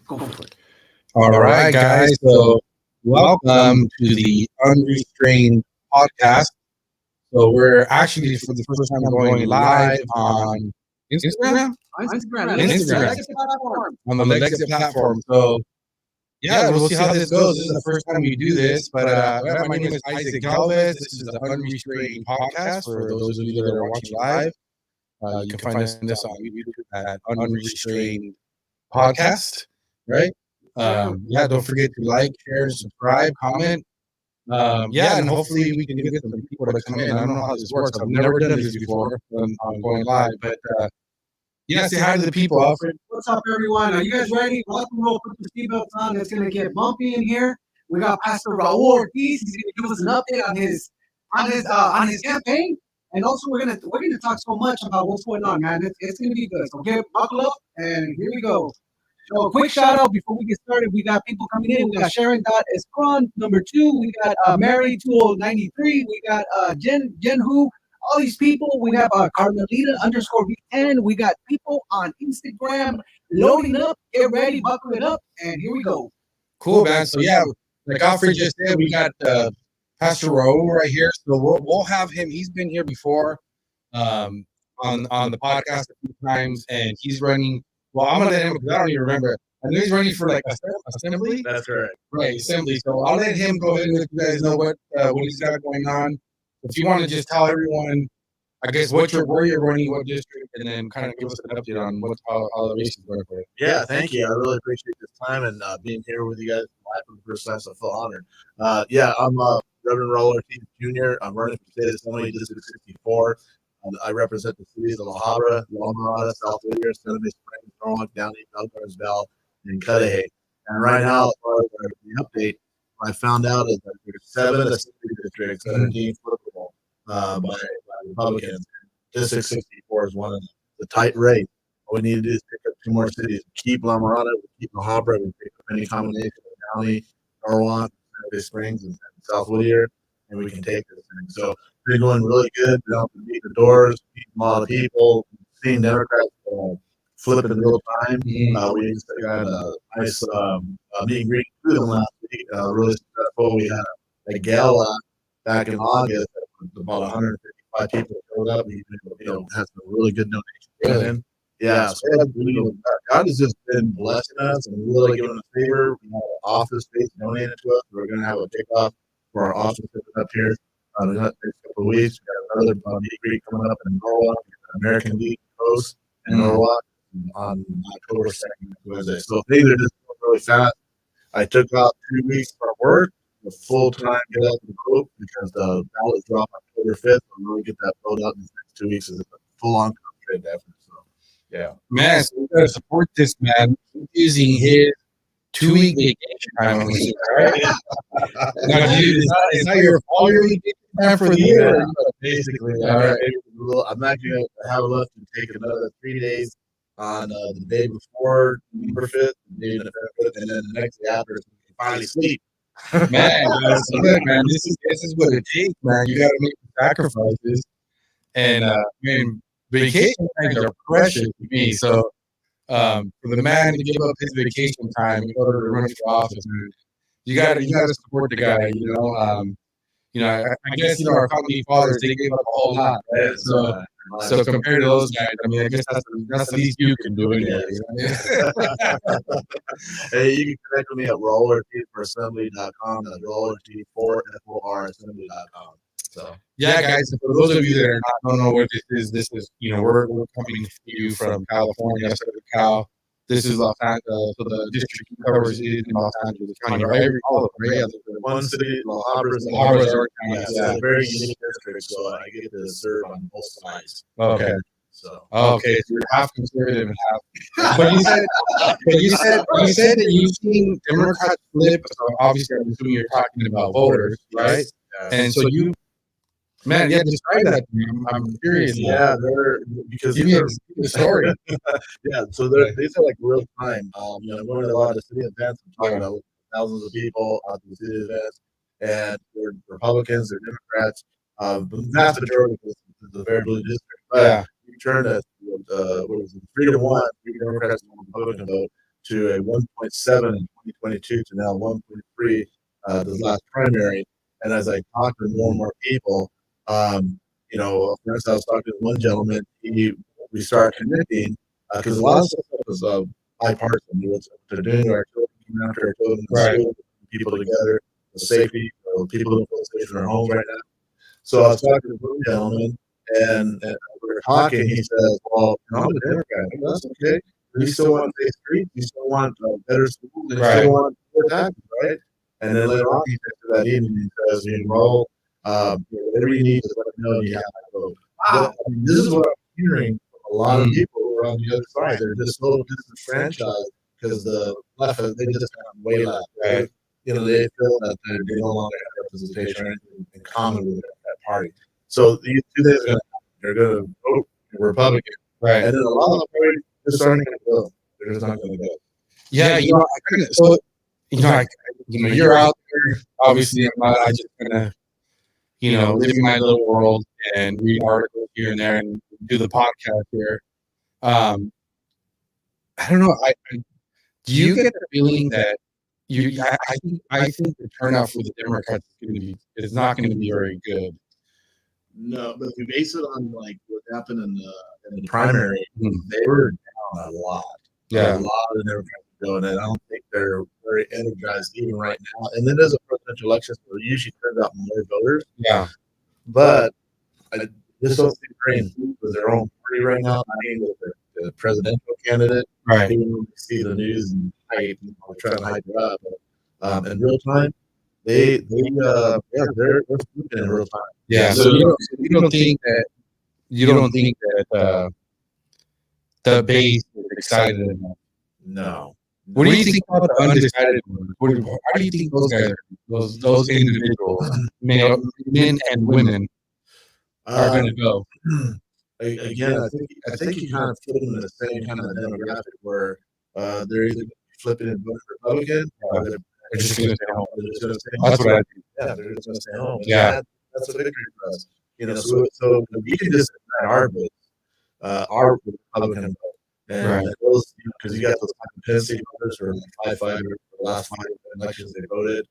Go for it. All right, guys. So, welcome to the Unrestrained podcast. So, we're actually for the first time going live on Instagram. Instagram. On the Lexit platform. So, yeah, we'll see how this goes. This is the first time we do this, but my name is Isaac Galvez. This is the Unrestrained podcast. For those of you that are watching live, you can find us on YouTube at Unrestrained Podcast, right? Yeah, don't forget to like, share, subscribe, comment. Yeah, and hopefully we can get some people to come in. I don't know how this works. I've never done this before on going live, but yeah, say hi to the people, Alfred. What's up, everyone? Are you guys ready? Welcome, roll, put the seatbelts on. It's gonna get bumpy in here. We got Pastor Raul Ortiz. He's gonna give us an update on his campaign, and also we're gonna talk so much about what's going on, man. It's gonna be good. So get buckle up, and here we go. So a quick shout out before we get started. We got people coming in. We got Sharon Escron, number 2. We got Mary 2093. We got Jen Hu. All these people. We have Carmelita _V10. We got people on Instagram loading up. Get ready, buckle it up, and here we go. Cool, man. So yeah, like Alfred just said, we got Pastor Raul right here. So we'll have him. He's been here before on the podcast a few times, and he's running. Well, I'm gonna let him because I don't even remember. I know he's running for like assembly. That's right. Right, assembly. So I'll let him go ahead and let you guys know what he's got going on. If you want to just tell everyone, I guess where you're running, what district, and then kind of give us an update on how the race is going for you. Yeah, thank you. I really appreciate this time and being here with you guys live for the first time. So I feel honored. Yeah, I'm Reverend Raul Ortiz Jr. I'm running for State Assembly District 64. I represent the cities of La Habra, La Mirada, South Whittier, Santa Fe Springs, Norwalk, Downey, Belgrade, Bell, and Cudahy. And right now, as far as the update, what I found out is that there's 7 assembly districts that are deemed flippable by Republicans. District 64 is one of them. It's a tight race. What we need to do is pick up 2 more cities. Keep La Mirada, we keep La Habra, we pick up any combination of Downey, Norwalk, Santa Fe Springs, and South Whittier, and we can take this thing. So they're going really good. We don't have to beat the doors, meeting a lot of people, seeing Democrats flip in real time. We just got a nice meet and greet through them last week. Really successful. We had a gala back in August. About 155 people showed up. We had some really good donations in. Yeah, so God has just been blessing us and really giving us a favor. We have an office space donated to us. We're going to have a kickoff for our office up here. In the next couple of weeks, we got another meet and greet coming up in Norwalk, American League Coast in Norwalk on October 2nd, Wednesday. So things are just going really fast. I took out 2 weeks from work, a full-time get out the vote because the ballot dropped October 5th. We'll really get that vote out in the next 2 weeks. It's a full-on concentrated effort. So, yeah. Man, so we gotta support this man. He's using his 2-week vacation time on this, right? Now, dude, is that all your vacation time for the year? Basically, all right. I'm not going to have enough to take another 3 days on the day before November 5th, the day of November 5th, and then the next day after, so we can finally sleep. Man, look, man, this is what it takes, man. You got to make sacrifices, and man, vacation times are precious to me. So, for the man to give up his vacation time in order to run for office, man, you got to support the guy. I guess our founding fathers, they gave up a whole lot, right? So compared to those guys, I mean, I guess that's the least you can do anyway. Hey, you can connect with me at rollerteaforassembly.com. That's rollerteaforassembly.com. So yeah, guys. For those of you that don't know what this is, we're coming to you from California, Cal. This is Los Angeles, so the district covers is in Los Angeles County, right? All of them, right? One city, La Habra is our county. It's a very unique district, so I get to serve on both sides. Okay. So you're half conservative and half. But you said that you've seen Democrats flip. So obviously, I'm assuming you're talking about voters, right? Yes. And so man, yeah, describe that to me. I'm curious. Yeah, because give me the story. Yeah, so these are like real time. I'm going to a lot of city events. I'm talking about thousands of people at the city events, and they're Republicans, they're Democrats. The vast majority is a very blue district. But you turn to 3 to 1, 3 Democrats and 1 Republican vote to a 1.7 in 2022 to now 1.3 this last primary. And as I talk to more and more people, for instance, I was talking to one gentleman. We started connecting because a lot of stuff was bipartisan. What they're doing, our children, after our children in school, people together, the safety, people who feel safe in their homes right now. So I was talking to one gentleman, and we were talking. He says, "Well, I'm a Democrat. That's okay. You still want safe streets. You still want better schools. And you still want more taxes, right?" And then later on, he texted that evening. He says, whatever you need, just let me know. You have my vote. Wow. This is what I'm hearing from a lot of people who are on the other side. They're just so disenfranchised because the left, they just got way left. Right? They feel that they no longer have representation or anything in common with that party. So these 2 days are going to happen. They're going to vote Republican. Right. And then a lot of the parties just aren't going to go. They're just not going to go. Yeah, you're out there. Obviously, I just kind of, live in my little world and read articles here and there and do the podcast here. I don't know. Do you get the feeling that I think the turnout for the Democrats is not going to be very good. No, but if you base it on like what happened in the primary, they were down a lot. Yeah, a lot of Democrats going, and I don't think they're very energized even right now. And then there's a presidential election, so it usually turns out more voters. Yeah, but I just don't think very enthused with their own party right now. I mean, with the presidential candidate, right. People see the news and hype, trying to hype it up. But, in real time, they're sleeping in real time. Yeah. So you don't think that the base is excited enough? No. What do you think about the undecided ones? How do you think those guys, those individuals, men and women, are going to go? Again, I think you kind of put them in the same kind of demographic where they're either flipping and voting Republican, or they're just going to stay home. That's what I think. Yeah, they're just going to stay home. Yeah, that's a victory for us. So we can just add our votes, our Republican vote. And those, because you got those Tennessee voters who are like 5-5 the last 5 elections they voted.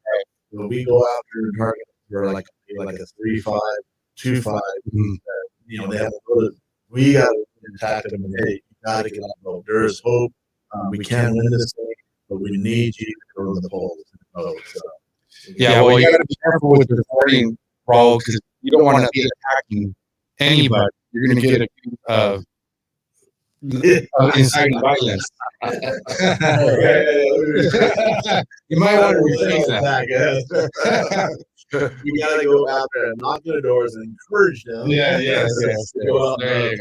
When we go after targets, we're like a 3-5, 2-5. They haven't voted. We got to attack them and hey, you got to get out the vote. There is hope. We can win this thing, but we need you to go to the polls and vote. So, well, you got to be careful with the voting role because you don't want to be attacking anybody. You're going to get accused of inciting violence. You might want to rephrase that. We got to go out there and knock their doors and encourage them. Yes. Go out there.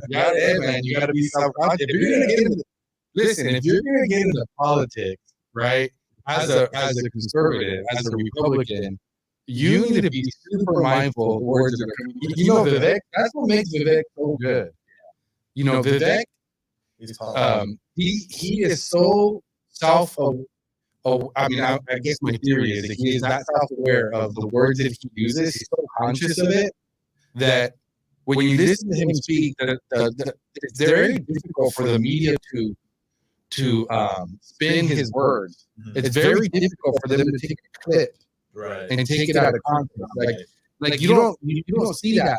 You got to be self-conscious. If you're going to get into politics, right? As a conservative, as a Republican, you need to be super mindful of the words that are coming. Vivek. That's what makes Vivek so good. Vivek. He is so I guess my theory is that he is that self-aware of the words that he uses. He's so conscious of it that when you listen to him speak, it's very difficult for the media to spin his words. It's very difficult for them to take a clip and take it out of context. Like you don't see that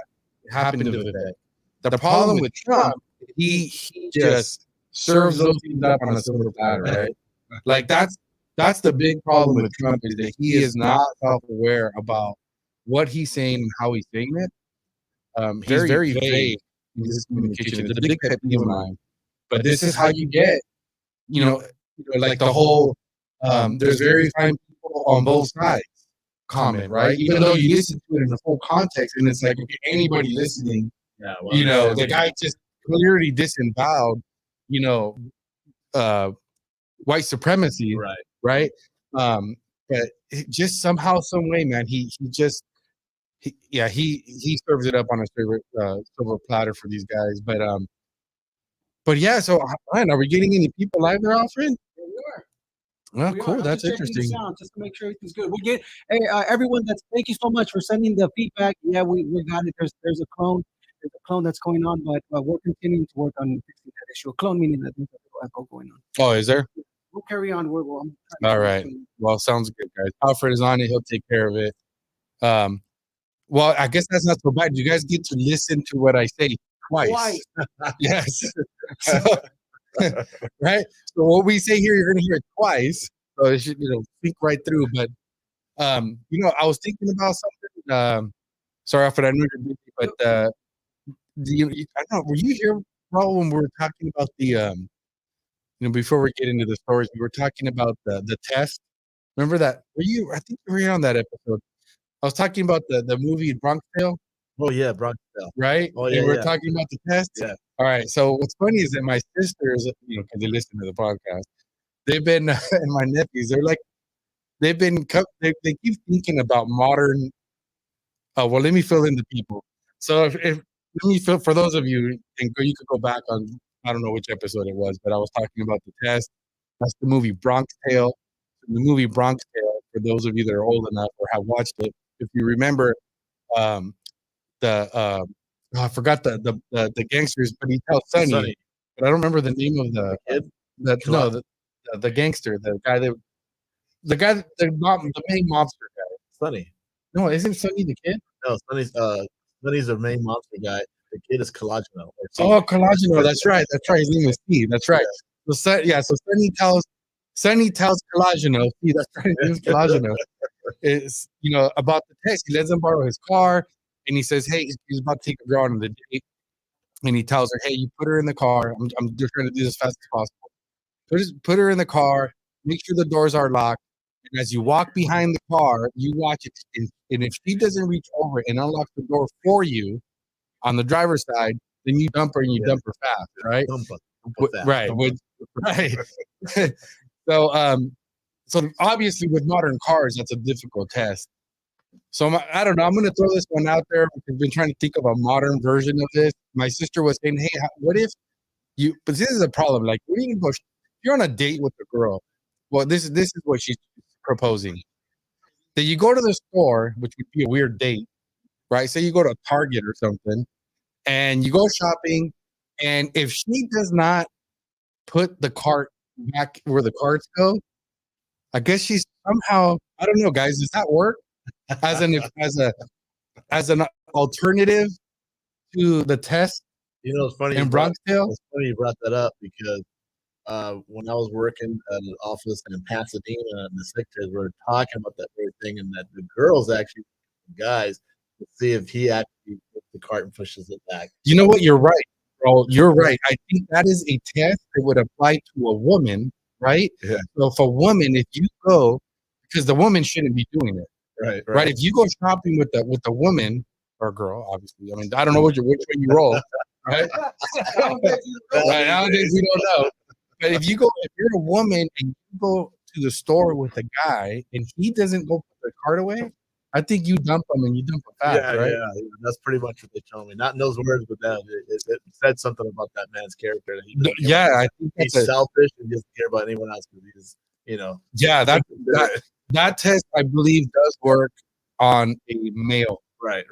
happen to Vivek. The problem with Trump, he just serves those things up on a silver platter, right? Like that's the big problem with Trump is that he is not self-aware about what he's saying and how he's saying it. He's very vague in his communication. It's a big pet peeve of mine. But this is how you get, like the whole there's very fine people on both sides comment, right? Even though you listen to it in the full context, and it's like, okay, anybody listening, the guy just clearly disavowed, white supremacy, right? But just somehow, some way, man, he serves it up on a silver platter for these guys. But yeah, so Ryan, are we getting any people live there, Alfred? Yeah, we are. Well, cool. That's interesting. Just to make sure everything's good. Everyone. Thank you so much for sending the feedback. Yeah, we got it. There's a clone. There's a clone that's going on, but we're continuing to work on fixing that issue. A clone meaning that there's a little echo going on. Oh, is there? carry on. I'm All right. Well, sounds good, guys. Alfred is on it. He'll take care of it. Well, I guess that's not so bad. You guys get to listen to what I say twice. Yes. So, right. So what we say here, you're going to hear it twice. So it should, think right through. But, I was thinking about something. Sorry, Alfred, I know you're busy, but I don't know, were you here, Raul, when we were talking about the, before we get into the stories, we were talking about the test. Remember that? I think you were here on that episode. I was talking about the movie Bronx Tale. Oh yeah, Bronx Tale. Right? Oh yeah. And we're talking about the test. Yeah. All right. So what's funny is that my sisters, because they listen to the podcast, they've been and my nephews, they keep thinking about modern. Oh well, let me fill in the people. So if let me fill for those of you, and you could go back on. I don't know which episode it was, but I was talking about the test. That's the movie Bronx Tale. The movie Bronx Tale, for those of you that are old enough or have watched it, if you remember, I forgot the gangsters, but he tells Sonny, but I don't remember the name of the kid. The gangster, the main mobster guy. Sonny. No, isn't Sonny the kid? No, Sonny's the main monster guy. The kid is Collageno. Oh, Collageno. That's right. His name is Steve. That's right. So Sonny tells Collageno. See, that's right. His name is Collageno. Is about the test. He lets him borrow his car, and he says, "Hey, he's about to take a girl on the date." And he tells her, "Hey, you put her in the car. I'm just trying to do this as fast as possible. Put her in the car. Make sure the doors are locked. And as you walk behind the car, you watch it. And if she doesn't reach over and unlock the door for you on the driver's side, then you dump her and you dump her fast, right? Right. So obviously with modern cars, that's a difficult test. So I don't know. I'm going to throw this one out there. I've been trying to think of a modern version of this. My sister was saying, "Hey, what if you?" But this is a problem. Like, what do you go? You're on a date with a girl. Well, this is what she's proposing. That you go to the store, which would be a weird date, right? Say you go to Target or something, and you go shopping, and if she does not put the cart back where the carts go, I guess she's somehow, I don't know, guys. Does that work as an alternative to the test? It's funny. In Bronx Tale, it's funny you brought that up because when I was working at an office in Pasadena, and the secretaries were talking about that very thing, and that the girls actually, guys, to see if he actually puts the cart and pushes it back. You know what? You're right, bro. You're right. I think that is a test that would apply to a woman, right? Yeah. So if a woman, if you go, because the woman shouldn't be doing it, right? If you go shopping with the woman or girl, obviously, I mean, I don't know which way you roll, right? Nowadays we don't know. But if you're a woman and you go to the store with a guy and he doesn't go put the cart away, I think you dump him and you dump him fast, right? Yeah, that's pretty much what they told me. Not in those words, but it said something about that man's character. That I think he's selfish and doesn't care about anyone else because he's, Yeah, that test I believe does work on a male. Right.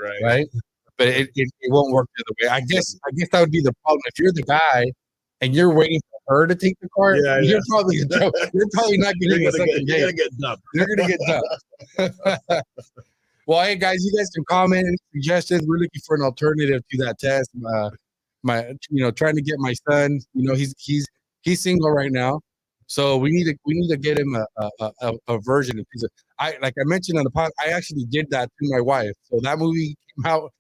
But it won't work the other way. I guess that would be the problem. If you're the guy and you're waiting for her to take the cart, you're probably not getting a second date. You're gonna get dumped. Well, hey guys, you guys can comment and suggestions. We're looking for an alternative to that test. Trying to get my son. He's single right now, so we need to get him a version of pizza. Like I mentioned on the podcast, I actually did that to my wife. So that movie came out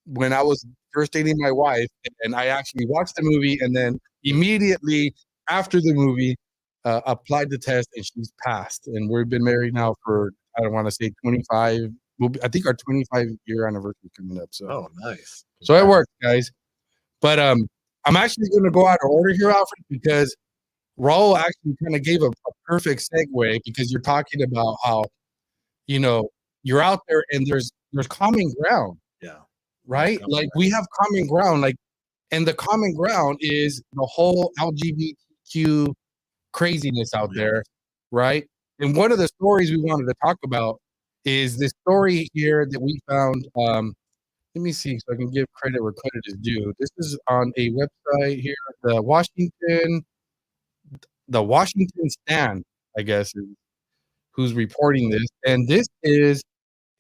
when I was first dating my wife, and I actually watched the movie, and then immediately after the movie, applied the test, and she's passed. And we've been married now for, I don't want to say 25. I think our 25-year anniversary coming up. So nice. So it worked, guys. But I'm actually going to go out of order here, Alfred, because Raul actually kind of gave a perfect segue, because you're talking about how you're out there and there's common ground. Yeah. Right? Like we have common ground, and the common ground is the whole LGBTQ craziness out there, right? And one of the stories we wanted to talk about is this story here that we found. Let me see so I can give credit where credit is due. This is on a website here, the Washington the Washington Stand, I guess, who's reporting this. And this is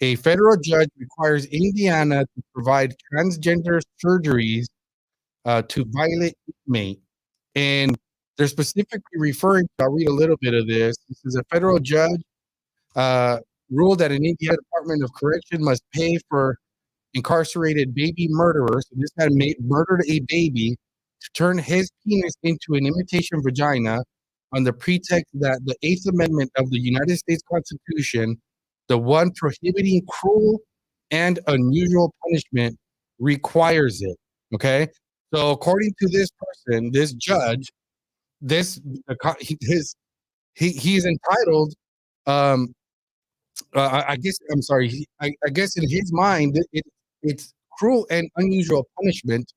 a federal judge requires Indiana to provide transgender surgeries to violate inmate. And they're specifically referring to, I'll read a little bit of this. This is a federal judge ruled that an Indiana Department of Correction must pay for incarcerated baby murderers. So this guy murdered a baby to turn his penis into an imitation vagina on the pretext that the Eighth Amendment of the United States Constitution, the one prohibiting cruel and unusual punishment, requires it. Okay, so according to this person, this judge, he's entitled. I guess I'm sorry. I guess in his mind, it's cruel and unusual punishment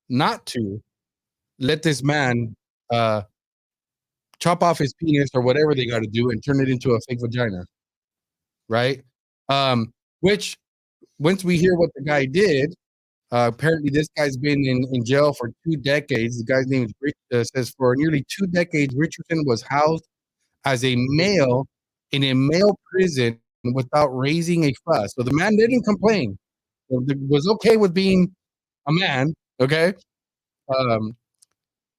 not to let this man chop off his penis or whatever they got to do and turn it into a fake vagina, right? Which once we hear what the guy did, apparently this guy's been in jail for 2 decades. The guy's name is Rich, says for nearly 2 decades, Richardson was housed as a male in a male prison without raising a fuss. So the man didn't complain. Was okay with being a man, okay?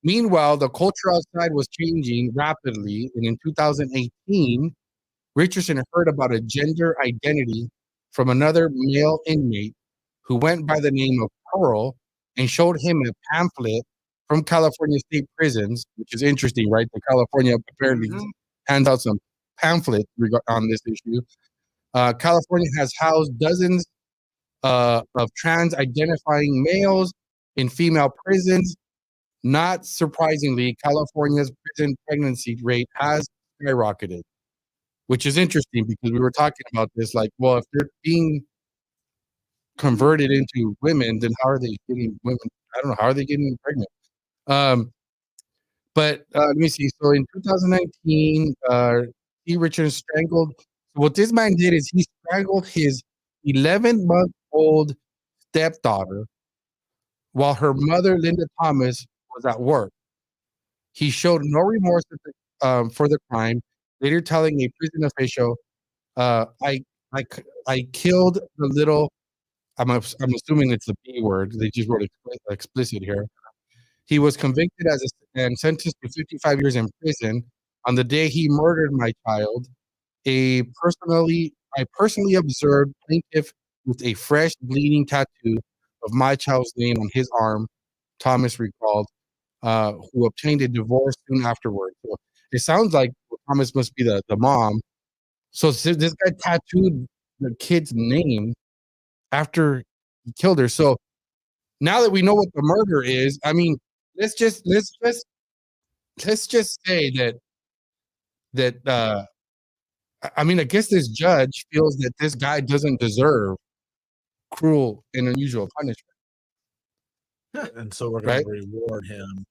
Meanwhile, the culture outside was changing rapidly, and in 2018, Richardson heard about a gender identity from another male inmate who went by the name of Pearl and showed him a pamphlet from California State Prisons, which is interesting, right? The California apparently hands out some pamphlets on this issue. California has housed dozens of trans-identifying males in female prisons. Not surprisingly, California's prison pregnancy rate has skyrocketed, which is interesting because we were talking about this. Like, well, if they're being converted into women, then how are they getting women? I don't know. How are they getting pregnant? But let me see. So in 2019, T. Richards strangled. What this man did is he strangled his 11-month-old stepdaughter while her mother, Linda Thomas, was at work. He showed no remorse for the crime, later telling a prison official, I killed the little," I'm assuming it's the B word. They just wrote explicit here. He was convicted and sentenced to 55 years in prison. On the day he murdered my child, I personally observed plaintiff with a fresh bleeding tattoo of my child's name on his arm, Thomas recalled, who obtained a divorce soon afterward. So it sounds like Thomas must be the mom. So this guy tattooed the kid's name after he killed her. So now that we know what the murder is, I mean, let's just say that I mean, I guess this judge feels that this guy doesn't deserve cruel and unusual punishment. And so we're going to reward him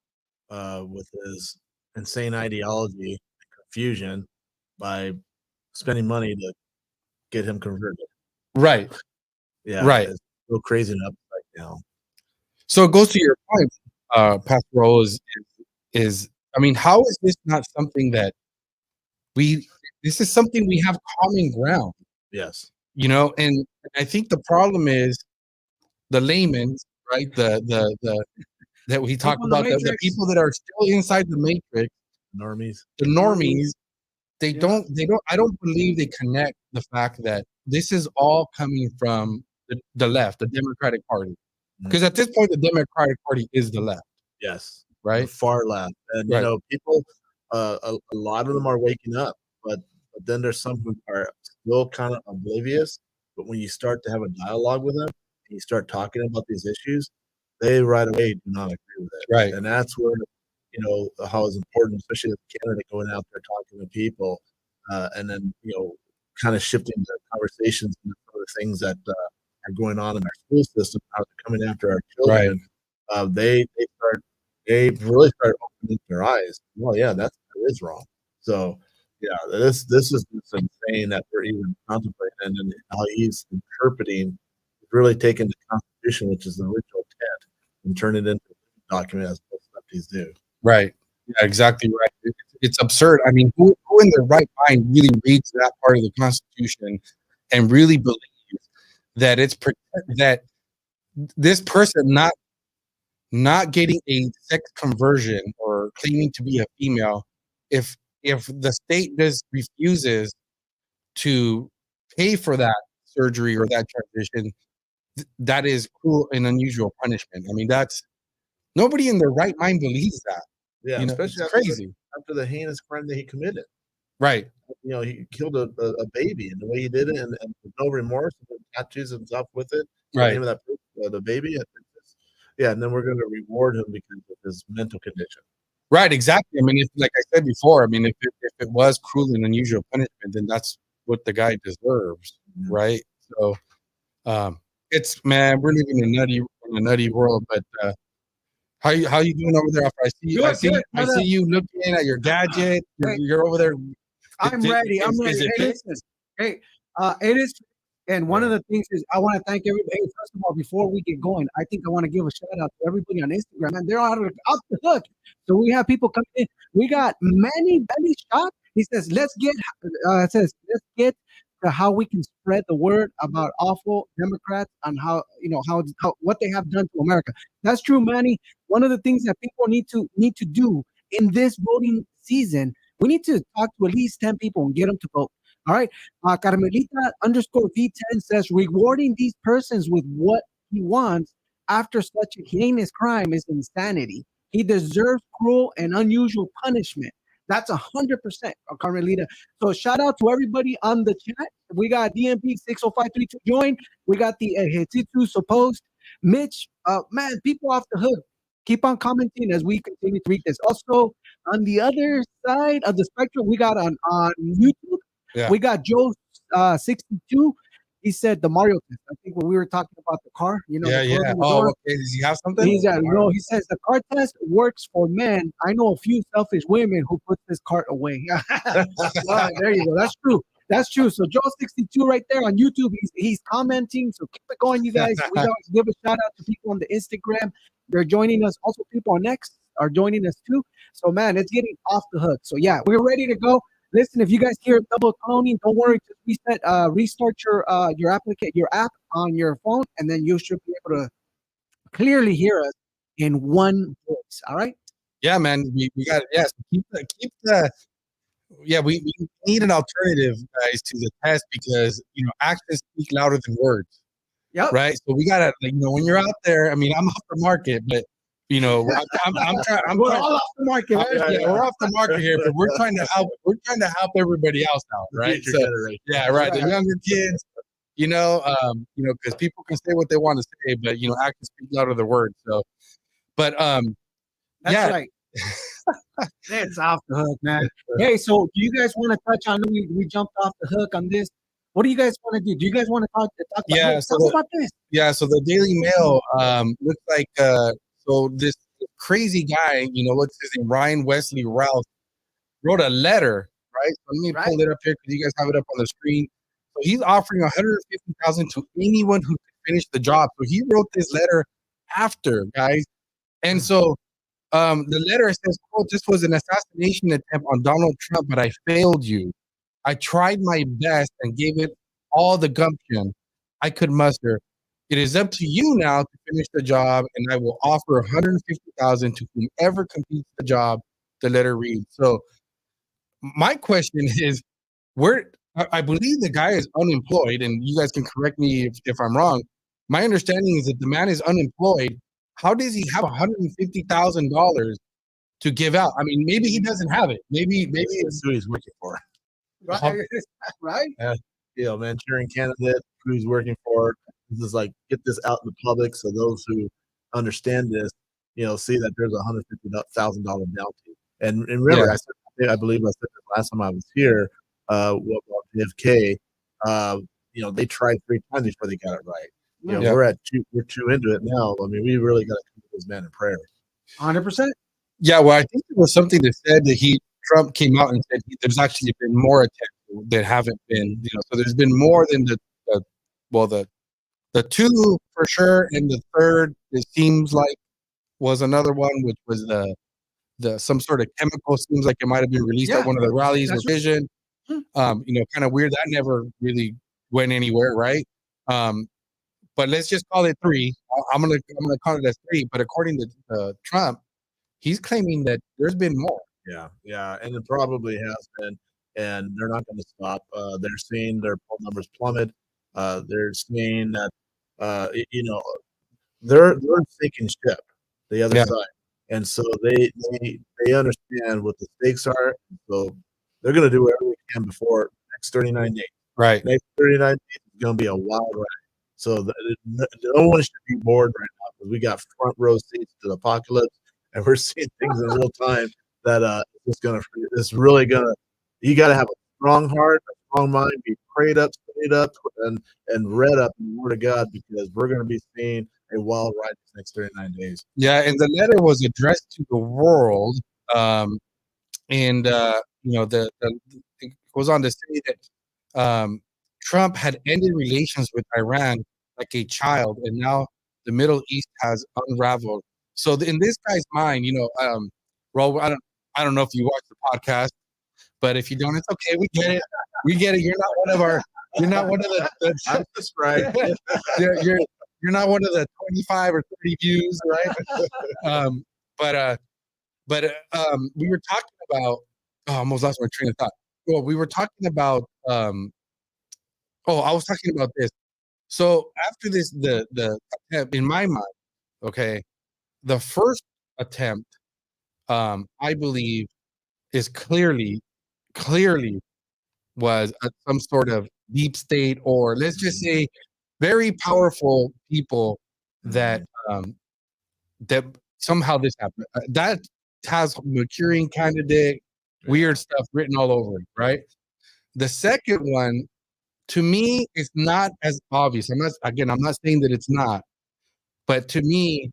with his insane ideology and confusion by spending money to get him converted. Right. Yeah. Right. It's real crazy enough right now. So it goes to your point, Pastor Raul, is I mean, how is this not something that this is something we have common ground? Yes. You know, and I think the problem is the laymen, right? The that we talked about, the people that are still inside the matrix, normies, the normies, they don't, I don't believe they connect the fact that this is all coming from the left, the Democratic Party. Because at this point, the Democratic Party is the left. Yes. Right. The far left. And, you know, people, a lot of them are waking up, but then there's some who are still kind of oblivious. But when you start to have a dialogue with them and you start talking about these issues, they right away do not agree with it. Right. And that's where, you know, how it's important, especially as a candidate going out there talking to people and then, you know, kind of shifting the conversations and some of the things that are going on in our school system, how they're coming after our children. Right. They really start opening their eyes. Well, yeah, that is wrong. So, yeah, this is just insane that we're even contemplating, and how he's interpreting, really taking the Constitution, which is the original intent, and turn it into a document as most lefties do. Right. Yeah, exactly right. it's absurd. I mean, who in their right mind really reads that part of the Constitution and really believes that that this person not getting a sex conversion or claiming to be a female, if the state just refuses to pay for that surgery or that transition, that is cruel and unusual punishment. I mean, that's nobody in their right mind believes that. Yeah, especially it's crazy. after the heinous crime that he committed. Right. He killed a baby, and the way he did it, and with no remorse, and tattoos himself with it. Right. The name of that the baby. Yeah, and then we're going to reward him because of his mental condition. Right, exactly. I mean, like I said before, I mean, if it was cruel and unusual punishment, then that's what the guy deserves, right? So, it's man, we're living in a nutty world. But how you doing over there? I see you looking at your gadget. You're over there. I'm ready. I'm ready. Hey, it is. And one of the things is I want to thank everybody. Hey, first of all, before we get going, I think I want to give a shout out to everybody on Instagram. And they're out the hook. So we have people coming in. We got Manny Shot. He says, let's get to how we can spread the word about awful Democrats and how what they have done to America. That's true, Manny. One of the things that people need to do in this voting season, we need to talk to at least 10 people and get them to vote. All right. Carmelita _V10 says rewarding these persons with what he wants after such a heinous crime is insanity. He deserves cruel and unusual punishment. That's 100%, Carmelita. So shout out to everybody on the chat. We got DMP 60532 join. We got the Ejecitu supposed. Mitch, man, people off the hook. Keep on commenting as we continue to read this. Also, on the other side of the spectrum, we got on YouTube. Yeah. We got Joe 62. He said the Mario test. I think when we were talking about the car, Yeah. Oh, okay. Does he have something? He says the car test works for men. I know a few selfish women who put this cart away. Well, there you go. That's true. That's true. So Joe 62 right there on YouTube, he's commenting. So keep it going, you guys. We got to give a shout out to people on the Instagram. They're joining us. Also, people on X are joining us too. So man, it's getting off the hook. So yeah, we're ready to go. Listen, if you guys hear double cloning, don't worry. Just restart your app on your phone, and then you should be able to clearly hear us in one voice. All right? Yeah, man. We got it. Yes. Keep the. Yeah, we need an alternative, guys, to the test because actions speak louder than words. Yep. Right. So we gotta when you're out there. I mean, I'm off the market, but. I'm trying. We're all off the market. Right? Yeah, we're off the market here, but we're trying to help. We're trying to help everybody else out, right? So, yeah, right. The younger kids, because people can say what they want to say, but actions speak louder than words. So, but that's right. It's off the hook, man. Hey, so do you guys want to touch on? We jumped off the hook on this. What do you guys want to do? Do you guys want to talk about? Talk about this. Yeah. So the Daily Mail looks like. So this crazy guy, what's his name, Ryan Wesley Ralph, wrote a letter, right? So let me pull it up here because you guys have it up on the screen. So he's offering $150,000 to anyone who can finish the job. So he wrote this letter after, guys. And so the letter says, quote, "This was an assassination attempt on Donald Trump, but I failed you. I tried my best and gave it all the gumption I could muster. It is up to you now to finish the job, and I will offer $150,000 to whomever completes the job," the letter reads. So my question is, I believe the guy is unemployed, and you guys can correct me if I'm wrong. My understanding is that the man is unemployed. How does he have $150,000 to give out? I mean, maybe he doesn't have it. Maybe it's who he's working for. Right? Manchurian candidate, who he's working for. This is like, get this out in the public so those who understand this, see that there's $150,000 bounty. And remember, I believe I said this last time I was here, JFK, they tried 3 times before they got it right. We're two into it now. I mean, we really got to come to this man in prayer. 100%. Yeah, well, I think there was something that said that Trump came out and said there's actually been more attempts that haven't been, so there's been more than the 2 for sure, and the 3rd, it seems like, was another one, which was the some sort of chemical seems like it might have been released Yeah, at one of the rallies or that's right. vision. Kind of weird. That never really went anywhere, right? But let's just call it 3. I'm gonna call it as 3. But according to Trump, he's claiming that there's been more. Yeah, and it probably has been, and they're not going to stop. They're seeing their poll numbers plummet. They're seeing that, you know, they're sinking ship, the other Yeah. side, and so they understand what the stakes are. So they're going to do whatever they can before next 39 days. Right. Next 39 days is going to be a wild ride. So no one should be bored right now because we got front row seats to the apocalypse, and we're seeing things in real time that it's really gonna. You got to have a strong heart, a strong mind, be prayed up, studied up, and read up in the Word of God because we're going to be seeing a wild ride these next 39 days. Yeah, and the letter was addressed to the world, and it goes on to say that Trump had ended relations with Iran like a child, and now the Middle East has unraveled. So in this guy's mind, Raul, I don't know if you watch the podcast, but if you don't, it's okay. We get it. We get it. You're not one of our. You're not one of I'm just right. you're not one of the 25 or 30 views, right? But we were talking about. Oh, I almost lost my train of thought. Well, we were talking about. I was talking about this. So after this, the attempt in my mind, okay, the first attempt, I believe, is clearly was some sort of deep state, or let's just say very powerful people that that somehow this happened. That has Mercurian candidate, weird stuff written all over it, right? The second one, to me, is not as obvious. I'm not saying that it's not, but to me,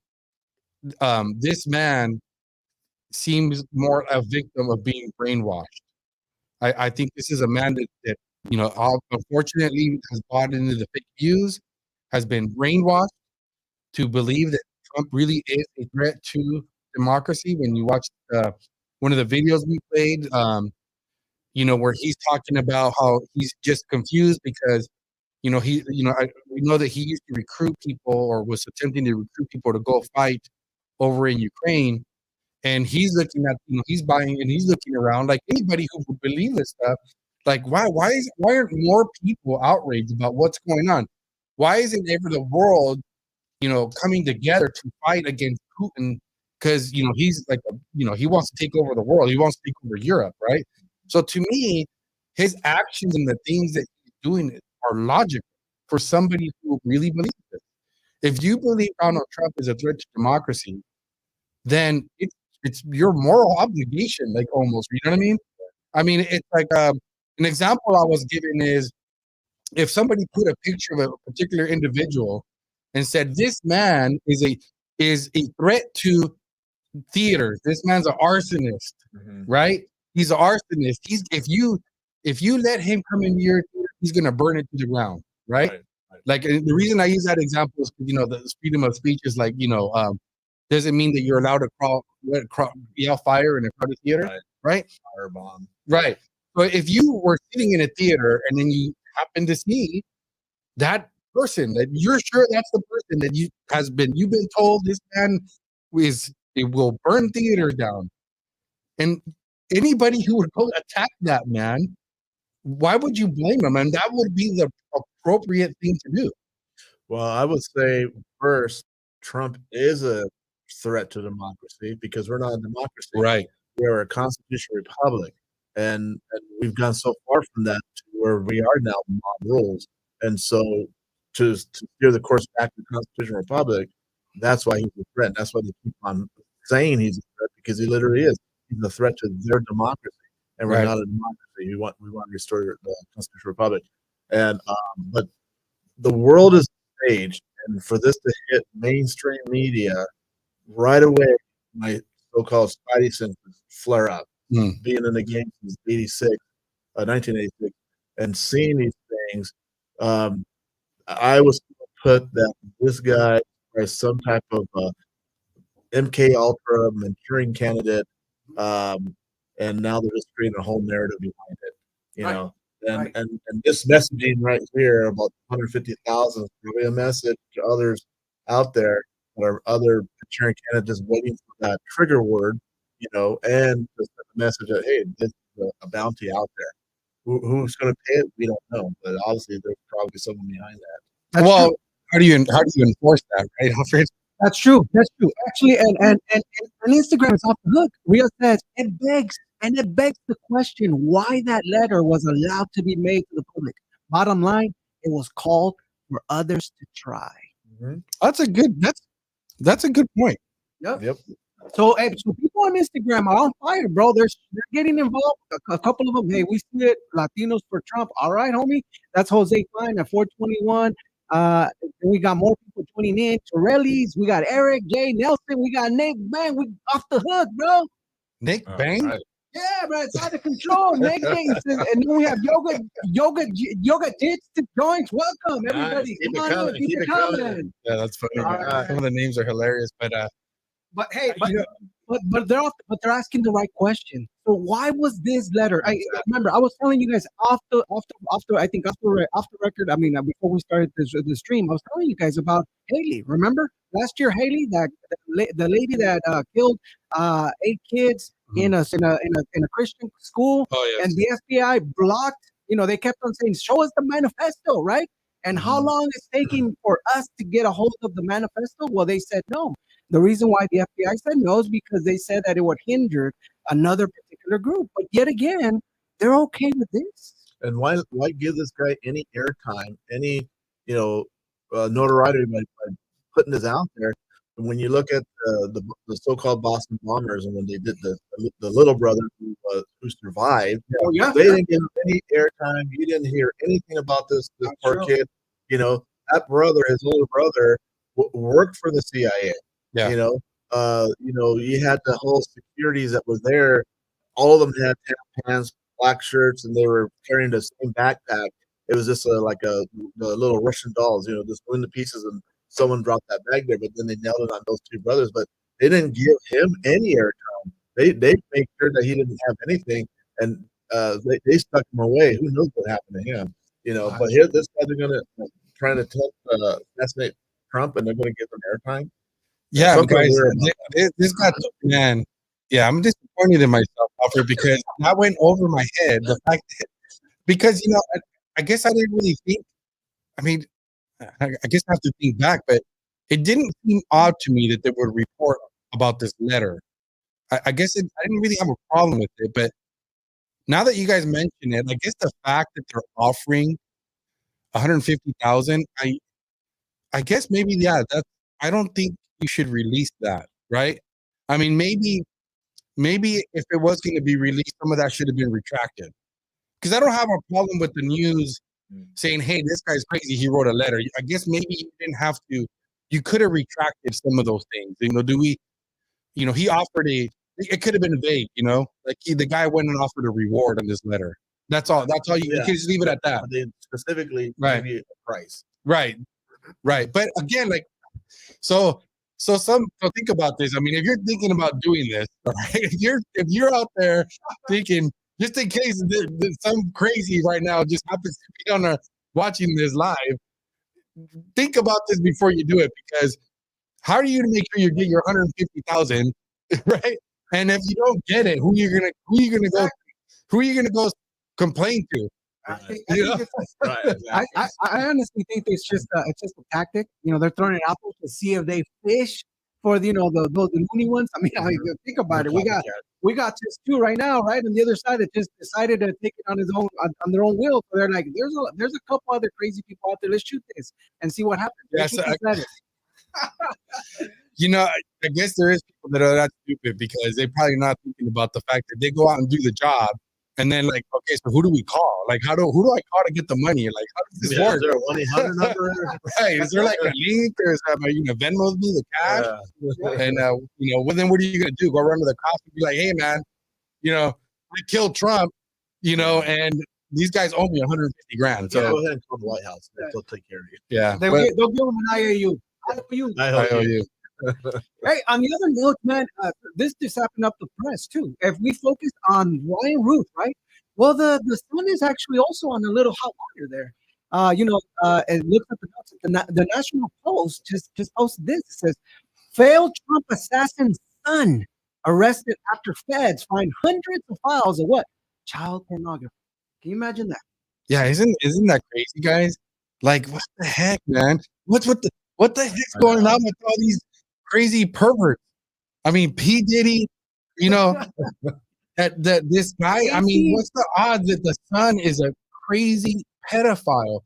this man seems more a victim of being brainwashed. I think this is a man that unfortunately has bought into the fake views, has been brainwashed to believe that Trump really is a threat to democracy. When you watch one of the videos we played, where he's talking about how he's just confused because, we know that he used to recruit people or was attempting to recruit people to go fight over in Ukraine. And he's looking at, he's buying and he's looking around like anybody who would believe this stuff. Like, why aren't more people outraged about what's going on? Why isn't ever the world, coming together to fight against Putin? Because, he's like, he wants to take over the world. He wants to take over Europe, right? So to me, his actions and the things that he's doing are logical for somebody who really believes it. If you believe Donald Trump is a threat to democracy, then it's your moral obligation, like almost, you know what I mean? I mean, it's like an example I was given is if somebody put a picture of a particular individual and said, this man is a threat to theaters. This man's an arsonist, right? He's an arsonist. If you let him come into your theater, he's gonna burn it to the ground, right? Like, and the reason I use that example is because the freedom of speech is like, doesn't mean that you're allowed to yell fire in a crowded theater, right? Firebomb. Right. So if you were sitting in a theater and then you happen to see that person that you're sure that's the person that you've been told this man it will burn theaters down, and anybody who would go attack that man, why would you blame him? And that would be the appropriate thing to do. Well, I would say first, Trump is a threat to democracy because we're not a democracy. Right. We're a constitutional republic, and we've gone so far from that to where we are now mob rules. And so, to steer the course back to the constitutional republic, that's why he's a threat. That's why they keep on saying he's a threat because he literally is. He's a threat to their democracy, and we're not a democracy. We want to restore the constitutional republic, and but the world is staged, and for this to hit mainstream media right away, my so-called spidey senses flare up. Being in the game since 1986, and seeing these things, I was put that this guy is some type of MK Ultra Manchurian candidate And now they're just creating a whole narrative behind it, you Right. know. And, Right. and this messaging right here about 150,000 is probably a message to others out there that are other insurance candidates just waiting for that trigger word, and just the message that, hey, this is a bounty out there. Who's going to pay it? We don't know, but obviously there's probably someone behind that. That's Well, true. how do you enforce that, right, Alfred? That's true. That's true. Actually, and Instagram is off the hook. Rio says it begs the question why that letter was allowed to be made to the public. Bottom line, it was called for others to try. Mm-hmm. That's a good point. Yep. So people on Instagram are on fire, bro. They're getting involved. A couple of them, hey, we see it. Latinos for Trump. All right, homie. That's Jose Fine at 421. We got more people tuning in. Torelli's. We got Eric, Jay, Nelson. We got Nick. Man, we off the hook, bro. Nick Bang? Right. Yeah, bro. It's out of control. Nick, and then we have yoga tits to joints. Welcome, everybody. Keep Come it on coming. in. Keep it coming. Yeah, that's funny. All right. Some of the names are hilarious, but But hey, but they're asking the right question. So why was this letter? I remember I was telling you guys off the record. I mean, before we started the stream, I was telling you guys about Haley. Remember last year, Haley, the lady that killed 8 kids in a Christian school, oh and the FBI blocked. They kept on saying, "Show us the manifesto," right? And how long it's taking for us to get a hold of the manifesto? Well, they said no. The reason why the FBI said no is because they said that it would hinder another particular group. But yet again, they're okay with this. And why give this guy any airtime, any notoriety by putting this out there? And when you look at the so-called Boston bombers, and when they did the little brother who survived, Oh, yeah. they didn't give him any airtime. You didn't hear anything about this poor kid. That brother, his older brother, worked for the CIA. Yeah. You had the whole securities that was there. All of them had tan pants, black shirts, and they were carrying the same backpack. It was just like the little Russian dolls, just going to pieces, and someone dropped that bag there. But then they nailed it on those 2 brothers. But they didn't give him any airtime. They made sure that he didn't have anything, and they stuck him away. Who knows what happened to him? But here, this guys are gonna trying to assassinate Trump, and they're going to give him airtime. Yeah, guys, this got, man. Yeah, I'm disappointed in myself, Alfred, because that went over my head. The fact that, because I guess I didn't really think. I mean, I guess I have to think back, but it didn't seem odd to me that they would report about this letter. I guess I didn't really have a problem with it, but now that you guys mention it, I guess the fact that they're offering 150,000, I guess maybe I don't think you should release that, right? I mean, maybe if it was going to be released, some of that should have been retracted. Because I don't have a problem with the news saying, "Hey, this guy's crazy. He wrote a letter." I guess maybe you didn't have to. You could have retracted some of those things. He offered it could have been vague. Like the guy went and offered a reward on this letter. That's all. That's all. You can just leave it at that. They specifically Right. give you a price. Right. But again, like, so think about this. I mean, if you're thinking about doing this, all right, if you're out there thinking, just in case some crazy right now just happens to be watching this live, think about this before you do it, because how are you to make sure you get your 150,000, right? And if you don't get it, who are you gonna go complain to? I honestly think it's just a tactic. They're throwing it out there to see if they fish for the loony ones. I mean, think about it. We got just 2 right now, right? And the other side that just decided to take it on their own will. So they're like, there's a couple other crazy people out there. Let's shoot this and see what happens. I guess there is people that are that stupid because they're probably not thinking about the fact that they go out and do the job. And then, like, okay, so who do we call? Like, who do I call to get the money? Like, how does this work? Is there a 1-800 number? Right. Is there like a link, or is that Venmo's me the cash? And well, then what are you gonna do? Go run to the cops and be like, hey man, I killed Trump, and these guys owe me 150 grand. So go ahead and call the White House. They'll take care of you. Yeah. They'll give them an IOU. I owe you. Hey, on the other note, man, this just happened up the press too. If we focus on Ryan Ruth, right? Well, the sun is actually also on a little hot water there. It looks at the notes. The National Post just posted this. It says, "Failed Trump assassin's son arrested after feds find hundreds of files of what? Child pornography." Can you imagine that? Yeah, isn't that crazy, guys? Like, what the heck, man? What the heck's going on with all these crazy perverts? I mean, P. Diddy, you know, that this guy, I mean, what's the odds that the son is a crazy pedophile?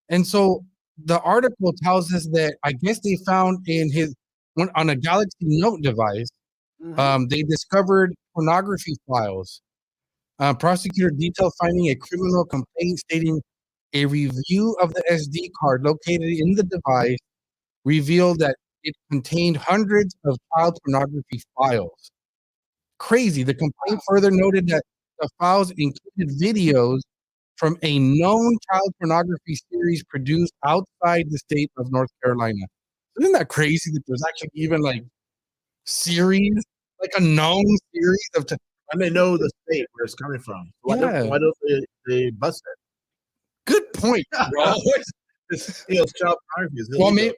And so the article tells us that I guess they found in his on a Galaxy Note device, they discovered pornography files. Prosecutor detailed finding a criminal complaint stating a review of the SD card located in the device revealed that it contained hundreds of child pornography files. Crazy. The complaint further noted that the files included videos from a known child pornography series produced outside the state of North Carolina. Isn't that crazy that there's actually even like series, like a known series of and they know the state where it's coming from. Why don't they bust it? Good point, bro. It's child pornography. Well, maybe,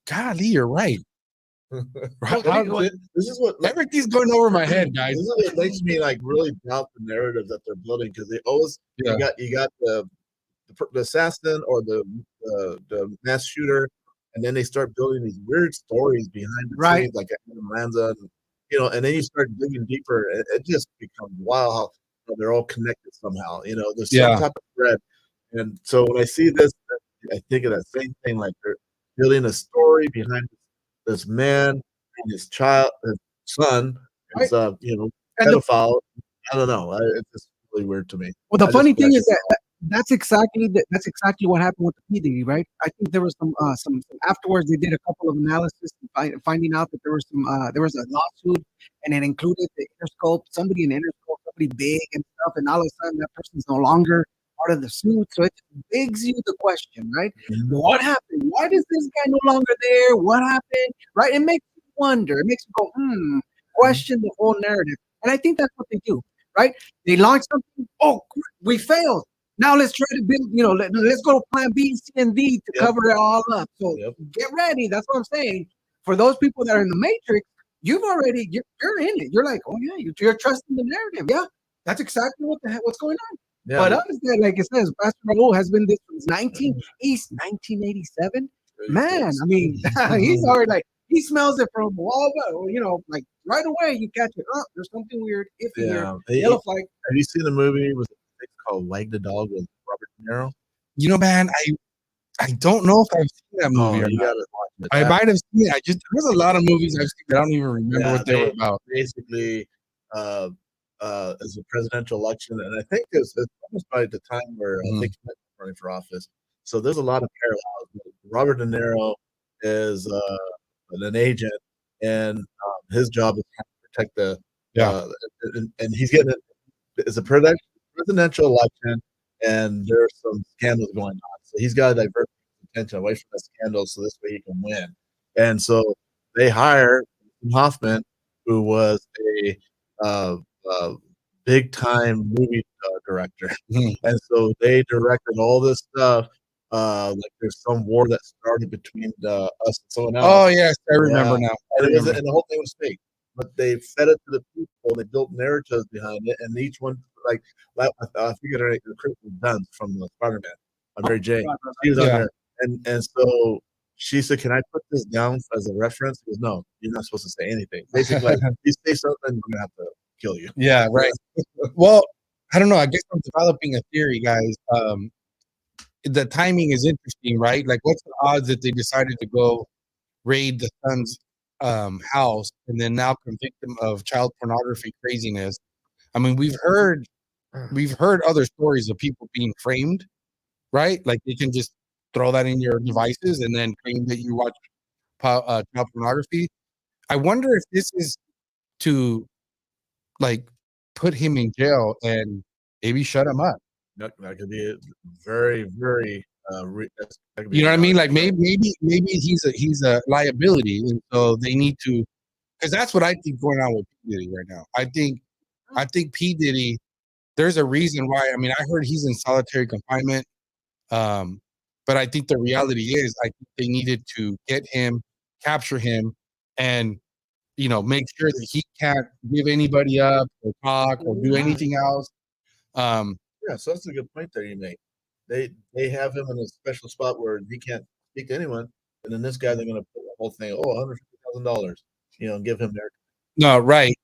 golly, you're right. This is what everything's going over my head, guys. This is what makes me like really doubt the narrative that they're building, because they always you got the assassin or the mass shooter, and then they start building these weird stories behind the scenes, like Adam Lanza, and then you start digging deeper, and it just becomes wild how they're all connected somehow. There's some type of thread, and so when I see this, I think of that same thing, like they're building a story behind this man and his child, his son, is pedophile. I don't know. It's just really weird to me. Well, the funny thing is that's exactly what happened with the P. Diddy, right? I think there was some afterwards. They did a couple of analysis, finding out that there was a lawsuit, and it included the Interscope, somebody in Interscope, somebody big and stuff, and all of a sudden that person's no longer part of the suit. So it begs you the question, right? Mm-hmm. What happened? Why is this guy no longer there? What happened? Right? It makes you wonder. It makes you go, question the whole narrative. And I think that's what they do, right? They launch something. Oh, we failed. Now let's try to build, let's go to plan B, C, and D to cover it all up. So get ready. That's what I'm saying. For those people that are in the Matrix, you're in it. You're like, oh yeah, you're trusting the narrative. Yeah, that's exactly what's going on. Yeah. But honestly, like it says, Pastor Raul has been this since 1987. Man, I mean, he's already like, he smells it from all the, like right away you catch it. Oh, there's something weird iffy here. Yellow flag. Have you seen the movie? Was it called Wag the Dog with Robert De Niro? Man, I don't know if I've seen that movie or not. I might have seen it. There's a lot of movies I've seen that I don't even remember what they were about. Basically, as a presidential election, and I think it's almost by the time where I think he's running for office. So there's a lot of parallels. Robert De Niro is an agent, and his job is to protect and he's getting it's a presidential election, and there's some scandals going on. So he's got to divert attention away from the scandals so this way he can win. And so they hire Hoffman, who was a big time movie director, and so they directed all this stuff. Like there's some war that started between us and someone else. Oh yes, I remember now. And the whole thing was fake, but they fed it to the people. They built narratives behind it, and each one, like I forget her name, Kristen Dunst from Spider-Man, Mary Jane. She was on there, and so she said, "Can I put this down as a reference?" He goes, "No, you're not supposed to say anything." Basically, like, if you say something, I'm gonna have to kill you. Yeah, right. Well, I don't know. I guess I'm developing a theory, guys. The timing is interesting, right? Like, what's the odds that they decided to go raid the son's house and then now convict him of child pornography craziness? I mean, we've heard other stories of people being framed, right? Like they can just throw that in your devices and then claim that you watch child pornography. I wonder if this is to like put him in jail and maybe shut him up. That could be very, very That could be You know what I mean? Like right. maybe he's a liability, and so they need to, because that's what I think going on with P Diddy right now. I think P Diddy. There's a reason why. I mean, I heard he's in solitary confinement. But I think the reality is, I think they needed to get him, capture him, and make sure that he can't give anybody up or talk or do anything else. Yeah, so that's a good point there you make. They have him in a special spot where he can't speak to anyone, and then this guy they're going to put the whole thing. Oh, $150,000, and give him their. No, right.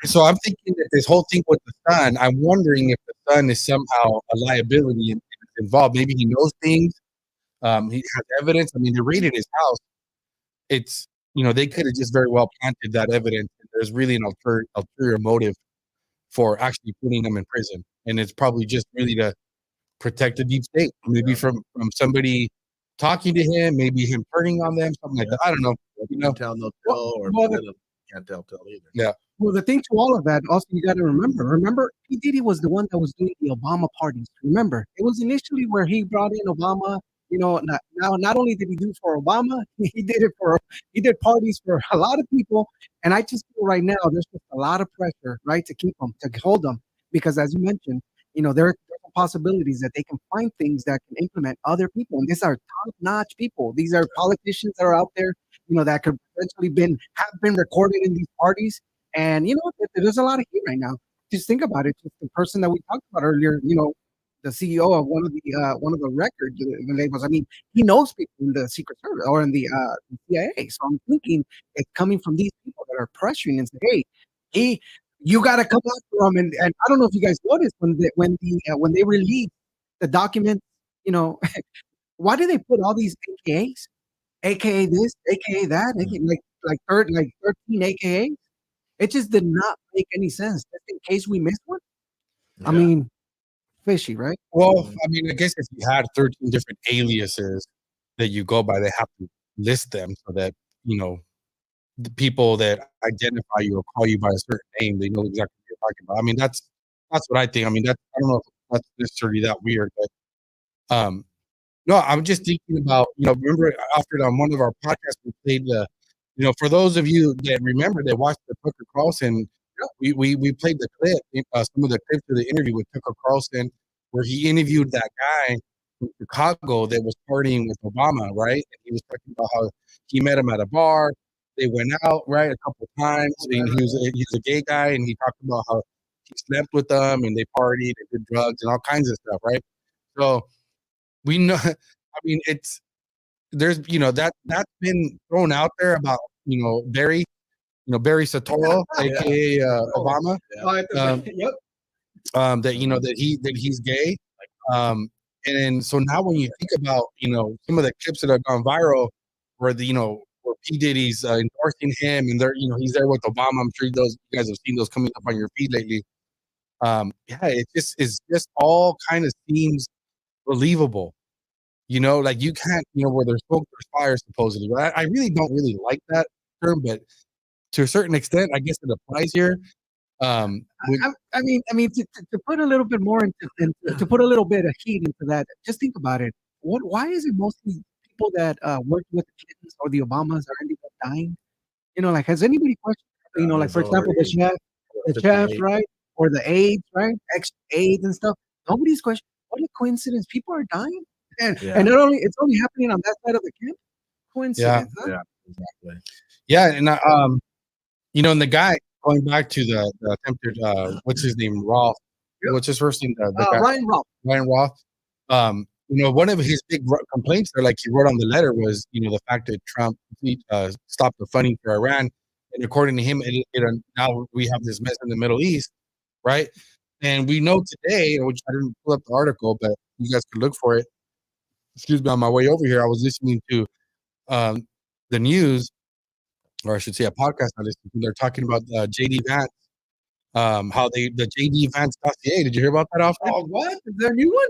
So I'm thinking that this whole thing with the son, I'm wondering if the son is somehow a liability involved. Maybe he knows things. He has evidence. I mean, they raided his house. It's they could have just very well planted that evidence. There's really an ulterior motive for actually putting him in prison, and it's probably just really to protect the deep state, maybe from somebody talking to him, maybe him turning on them, something like that. I don't know. Tell no tell, or can't tell either. Yeah. Well, the thing to all of that, also you got to remember, P. Diddy was the one that was doing the Obama parties. Remember, it was initially where he brought in Obama. Not only did he do for Obama, he did parties for a lot of people. And I just feel right now there's just a lot of pressure, right, to keep them, to hold them, because as you mentioned, there are possibilities that they can find things that can implement other people, and these are top-notch people. These are politicians that are out there, that could potentially have been recorded in these parties. And there's a lot of heat right now. Just think about it. Just the person that we talked about earlier, the CEO of one of the record labels. I mean, he knows people in the Secret Service or in the CIA. So I'm thinking it's coming from these people that are pressuring and say, "Hey, you got to come after them." And I don't know if you guys noticed when they released the documents, why do they put all these AKAs? AKA this, AKA that, like 13 AKAs. It just did not make any sense. Just in case we missed one. I mean, fishy, right? Well, I mean, I guess if you had 13 different aliases that you go by, they have to list them so that the people that identify you or call you by a certain name, they know exactly what you're talking about. I mean, that's what I think. I mean, I don't know if that's necessarily that weird, but no, I'm just thinking about remember after on one of our podcasts we played for those of you that remember that watched the Tucker Carlson, we played the clip, some of the clips of the interview with Tucker Carlson, where he interviewed that guy from Chicago that was partying with Obama, right? And he was talking about how he met him at a bar. They went out, right, a couple of times. And he's a gay guy, and he talked about how he slept with them and they partied and did drugs and all kinds of stuff, right? So we know. I mean, there's that's been thrown out there about Barry Soetoro, aka Obama. Yep. That he's gay. And so now when you think about some of the clips that have gone viral where where P. Diddy's endorsing him and he's there with Obama. I'm sure you guys have seen those coming up on your feed lately. It's just all kind of seems believable. Like you can't, where there's smoke, there's fire, supposedly. But I really don't really like that term, but to a certain extent, I guess it applies here. I mean, to put a little bit more to put a little bit of heat into that, just think about it. Why is it mostly people that worked with the Clintons or the Obamas are ending up dying? Like, has anybody questioned? Like, for example, the chef, right, or the aides, right, ex-aides and stuff. Nobody's questioning. What a coincidence! People are dying. And it's only happening on that side of the camp. Coincidence, huh? Yeah, exactly. Yeah, and and the guy going back to the attempted what's his name, Roth? Yep. What's his first name? The guy, Ryan Roth. Ryan Roth. One of his big complaints, or like he wrote on the letter, was the fact that Trump stopped the funding for Iran, and according to him, now we have this mess in the Middle East, right? And we know today, which I didn't pull up the article, but you guys could look for it. Excuse me, on my way over here, I was listening to the news, or I should say a podcast I listened to. They're talking about J.D. Vance, how the J.D. Vance dossier. Did you hear about that, Alfred? Oh, what? Is there a new one?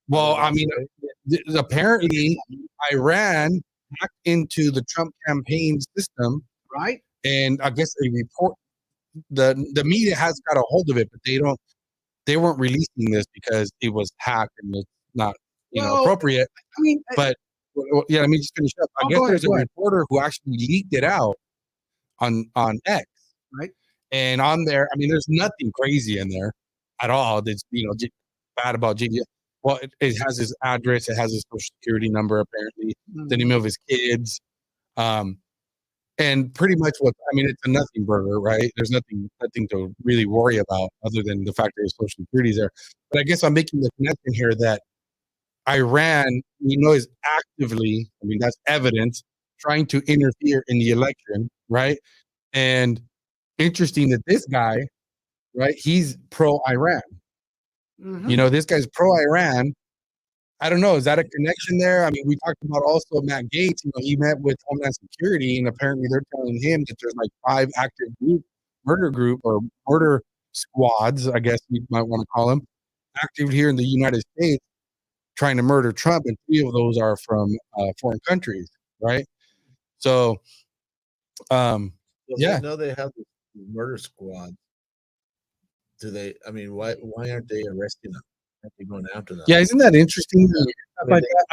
Well, I mean, apparently Iran hacked into the Trump campaign system, right? And I guess a report, the media has got a hold of it, but they weren't releasing this because it was hacked and it's not appropriate. I mean, But yeah, let me just finish up. I guess go there's ahead, a reporter who actually leaked it out on X, right? and on there, I mean, there's nothing crazy in there at all. That's bad about JD. Well, it has his address, it has his social security number, apparently, the name of his kids, and pretty much it's a nothing burger, right? There's nothing to really worry about other than the fact that his social security is there. But I guess I'm making the connection here that Iran, is actively, that's evidence, trying to interfere in the election, right? And interesting that this guy, right, he's pro-Iran. This guy's pro-Iran. I don't know. Is that a connection there? I mean, we talked about also Matt Gaetz. He met with Homeland Security, and apparently they're telling him that there's like 5 active murder squads, I guess you might want to call them, active here in the United States, trying to murder Trump, and 3 of those are from foreign countries, right? So, yeah. I know they have this murder squad. Do they? I mean, why aren't they arresting them? Aren't they going after them? Yeah, isn't that interesting?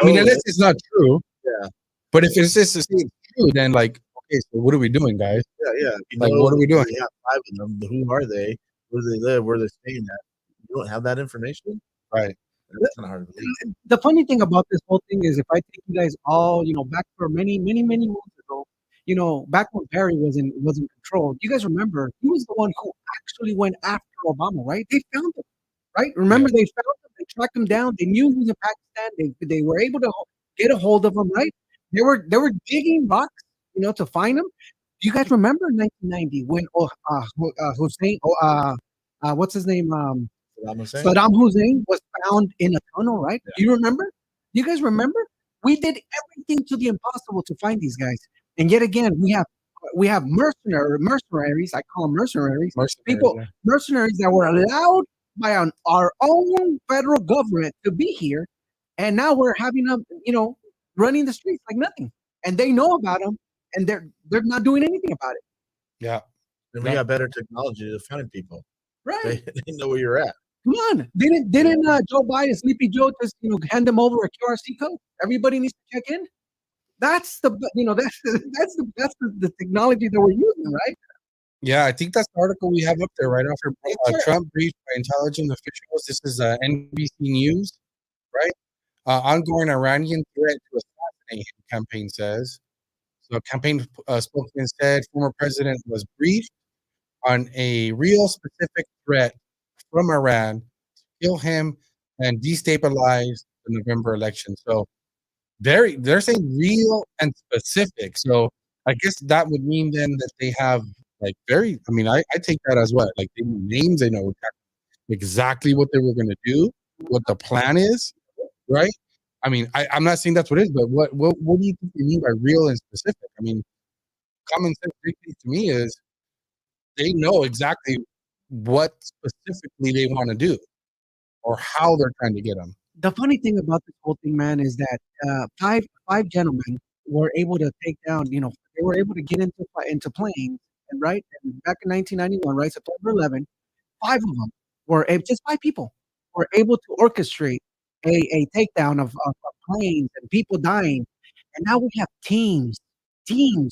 Unless it's not true. Yeah. But if it's just true, then okay, so what are we doing, guys? Yeah. What are we doing? You have 5 of them. But who are they? Where do they live? Where they're staying at? You don't have that information, right? That's kind of hard to believe. The funny thing about this whole thing is, if I take you guys all, back for many months ago, back when Barry was in control, you guys remember he was the one who actually went after Obama, right? They found him, right? Remember, they found him, they tracked him down, they knew he was in Pakistan, they were able to get a hold of him, right? They were digging rocks, to find him. Do you guys remember in 1990 when Hussein, what's his name? Saddam Hussein was found in a tunnel, right? Yeah. Do you remember? Do you guys remember? We did everything to the impossible to find these guys, and yet again, we have mercenaries. I call them mercenaries. Mercenaries that were allowed by our own federal government to be here, and now we're having them, running the streets like nothing, and they know about them, and they're not doing anything about it. Yeah, and we got better technology to find people. Right? They know where you're at. Come on, didn't Joe Biden, Sleepy Joe, just hand them over a QRC code? Everybody needs to check in. That's the technology that we're using, right? Yeah, I think that's the article we have up there right after Trump briefed by intelligence officials. This is NBC News, right? Ongoing Iranian threat to assassinate him, campaign says. So, campaign spokesman said former president was briefed on a real specific threat from Iran to kill him and destabilize the November election. So they're saying real and specific. So I guess that would mean then that they have I take that as what? Like, they know names, they know exactly what they were going to do, what the plan is, right? I mean, I'm not saying that's what it is, but what do you think they mean by real and specific? I mean, common sense dictates to me is they know exactly what specifically they want to do or how they're trying to get them. The funny thing about this whole thing, man, is that five gentlemen were able to take down, they were able to get into planes, and right, and back in 1991, right, September 11, 5 of them just 5 people were able to orchestrate a takedown of planes and people dying, and now we have teams.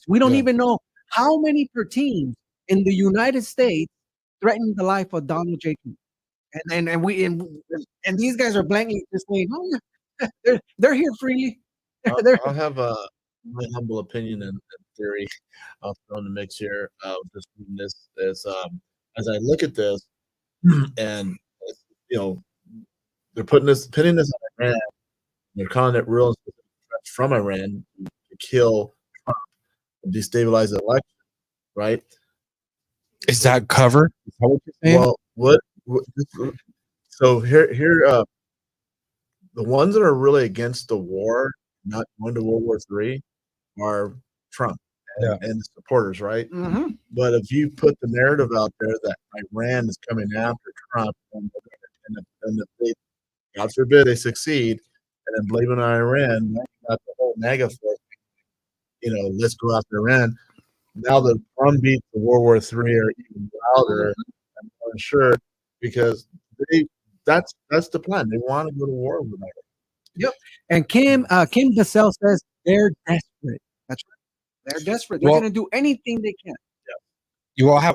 We don't even know how many per team in the United States threatening the life of Donald J. Trump. And these guys are blankly just saying, "Oh yeah, they're here freely." I'll have my humble opinion and theory. I'll throw in the mix here. Just reading this as I look at this, and they're pinning this on Iran. They're calling it real threats from Iran to kill Trump and destabilize the election. Right? Is that cover? Is that what you're saying? Well, what so here the ones that are really against the war, not going to World War III, are Trump and the supporters, right? Mm-hmm. But if you put the narrative out there that Iran is coming after Trump, and if they, God forbid, they succeed, and then blaming on Iran, now you got the whole MAGA force, let's go after Iran. Now the drumbeats of World War III are even louder. I'm not sure, because that's the plan. They want to go to war with Iran. Yep. And Kim Bissell says they're desperate. That's right. They're desperate. They're Well, going to do anything they can.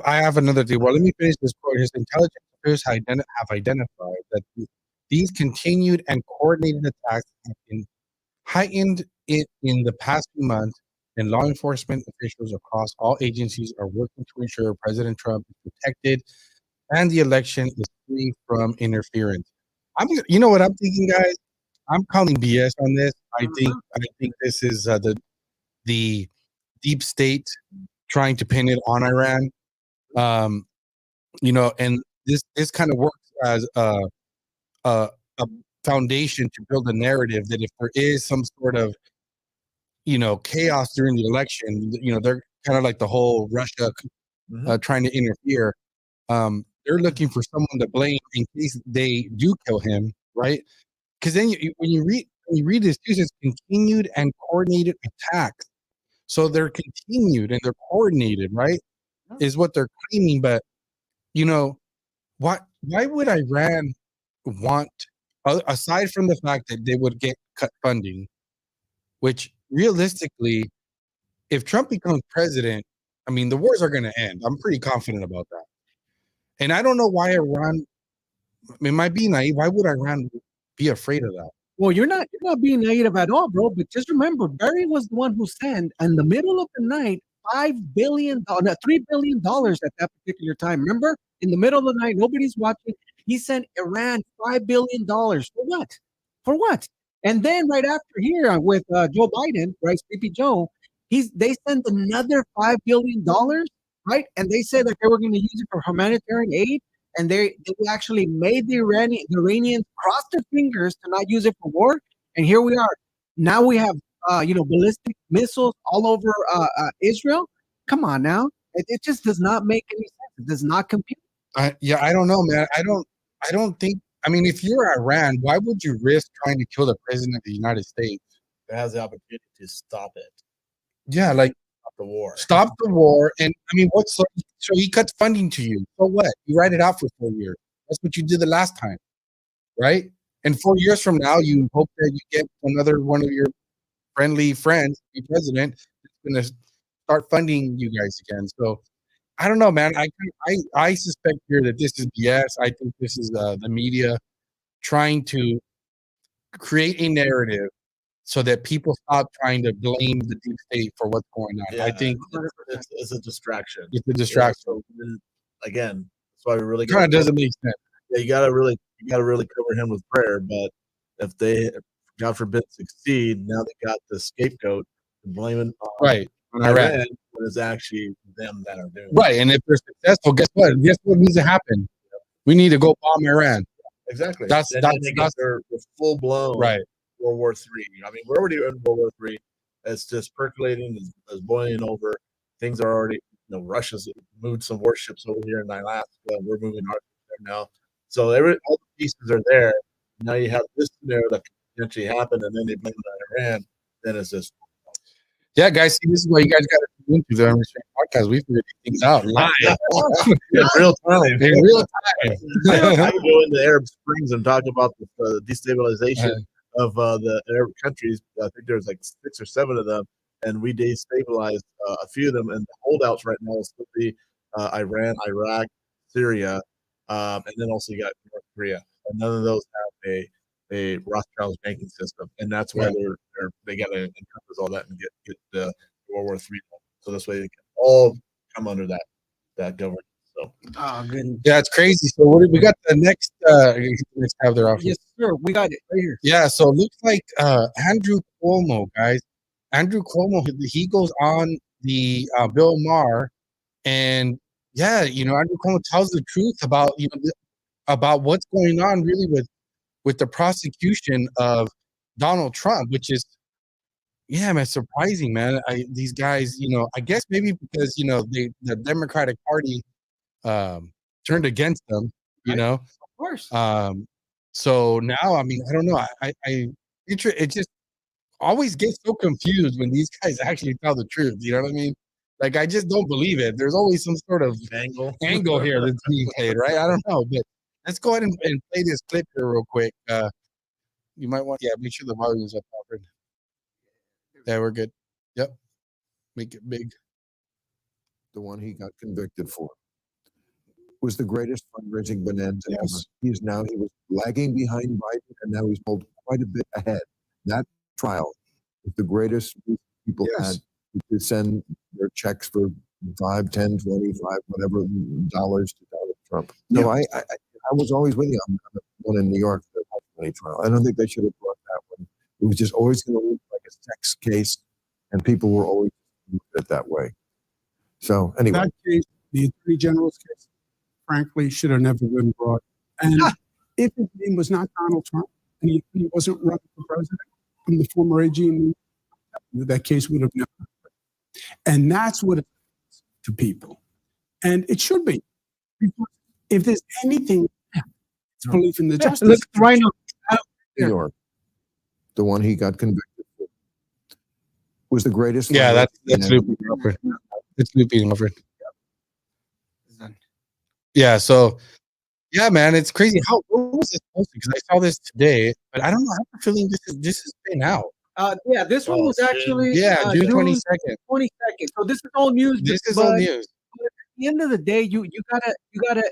I have another thing. Well, let me finish this quote. His intelligence affairs have identified that these continued and coordinated attacks have been heightened in the past few months, and law enforcement officials across all agencies are working to ensure President Trump is protected and the election is free from interference. You know what I'm thinking, guys? I'm calling BS on this. I think this is the deep state trying to pin it on Iran. Um, and this kind of works as a foundation to build a narrative that if there is some sort of chaos during the election, they're kind of like the whole Russia trying to interfere. They're looking for someone to blame in case they do kill him, right? Because then when you read this, it says continued and coordinated attacks. So they're continued and they're coordinated, right? Is what they're claiming. But why would Iran want, aside from the fact that they would get cut funding, which realistically, if Trump becomes president, I mean, the wars are going to end. I'm pretty confident about that. And I don't know why Iran, it might be naive. Why would Iran be afraid of that? Well, you're not being naive at all, bro. But just remember, Barry was the one who sent in the middle of the night $5 billion, no, $3 billion at that particular time. Remember, in the middle of the night, nobody's watching. He sent Iran $5 billion for what? For what? And then right after here with Joe Biden, right, Sleepy Joe, they sent another $5 billion, right? And they said that they were going to use it for humanitarian aid. And they actually made the Iranians cross their fingers to not use it for war. And here we are. Now we have, ballistic missiles all over Israel. Come on now. It just does not make any sense. It does not compute. I don't know, man. I don't think. I mean, if you're Iran, why would you risk trying to kill the president of the United States? It has the opportunity to stop it. Yeah, like Stop the war. And I mean, so he cuts funding to you. So what? You write it out for 4 years. That's what you did the last time, right? And 4 years from now, you hope that you get another one of your friendly friends, the president, that's going to start funding you guys again. So I don't know, man. I suspect here that this is BS. I think this is the media trying to create a narrative so that people stop trying to blame the deep state for what's going on. Yeah, I think it's a distraction. It's a distraction. So, again, that's why we really kind of doesn't make sense. Yeah, you gotta really cover him with prayer. But if they, God forbid, succeed, now they got the scapegoat to blame it on Iran, when it's actually them that are doing it. Right, and if they're successful, guess what? Guess what needs to happen? We need to go bomb Iran. Exactly. That's their full blown World War III. I mean, we're already in World War III. It's just percolating, it's boiling over. Things are already, Russia's moved some warships over here in Alaska. We're moving ours there now. So all the pieces are there. Now you have this scenario that could potentially happen, and then they blame it on Iran. Then it's just. Yeah, guys, see, this is why you guys got to tune into the Unrestrained Podcast. We figure things out live. In real time. In real time. I can go into Arab Springs and talk about the destabilization of the Arab countries. I think there's like 6 or 7 of them, and we destabilized a few of them. And the holdouts right now is still be Iran, Iraq, Syria, and then also you got North Korea. And none of those have a Rothschild's banking system, and that's why they got to encompass all that and get the World War III. So this way they can all come under that government. So, good. Yeah, it's crazy. So we got the next have their office. Yes, sir. We got it right here. Yeah, so it looks like Andrew Cuomo, guys. Andrew Cuomo, he goes on the Bill Maher, and Andrew Cuomo tells the truth about about what's going on really with the prosecution of Donald Trump, which is, man, surprising, man. These guys, I guess maybe because the Democratic Party turned against them, Of course. So now, I mean, I don't know. It just always gets so confused when these guys actually tell the truth. You know what I mean? Like, I just don't believe it. There's always some sort of angle here that's being played, right? I don't know, but let's go ahead and play this clip here real quick. You might want, yeah, make sure the volume's up, Alfred. Yeah, we're good. Yep. Make it big. The one he got convicted for, was the greatest fundraising bonanza ever. Yes. He was lagging behind Biden, and now he's pulled quite a bit ahead. That trial was the greatest people Yes. had to send their checks for 5, 10, 25, whatever dollars to Donald Trump. So I was always with you on the one in New York, the hush money trial. I don't think they should have brought that one. It was just always going to look like a sex case, and people were always looking at it that way. So anyway, That case, the Attorney General's case, frankly, should have never been brought. And if his name was not Donald Trump and he wasn't running for president from the former AG, that case would have never happened. And that's what it is to people. And it should be. If there's anything, it's belief in the justice. Look right now. New York, the one he got convicted for, was the greatest. Yeah, that's fundraising looping, Alfred. It's looping, Alfred. Yeah, so yeah, man, it's crazy. How what was this posted? Because I saw this today, but I don't know. I have a feeling this is been out. Yeah, this one was actually Yeah, June 22nd. 22nd. So this is all news. This is but all news. at the end of the day, you gotta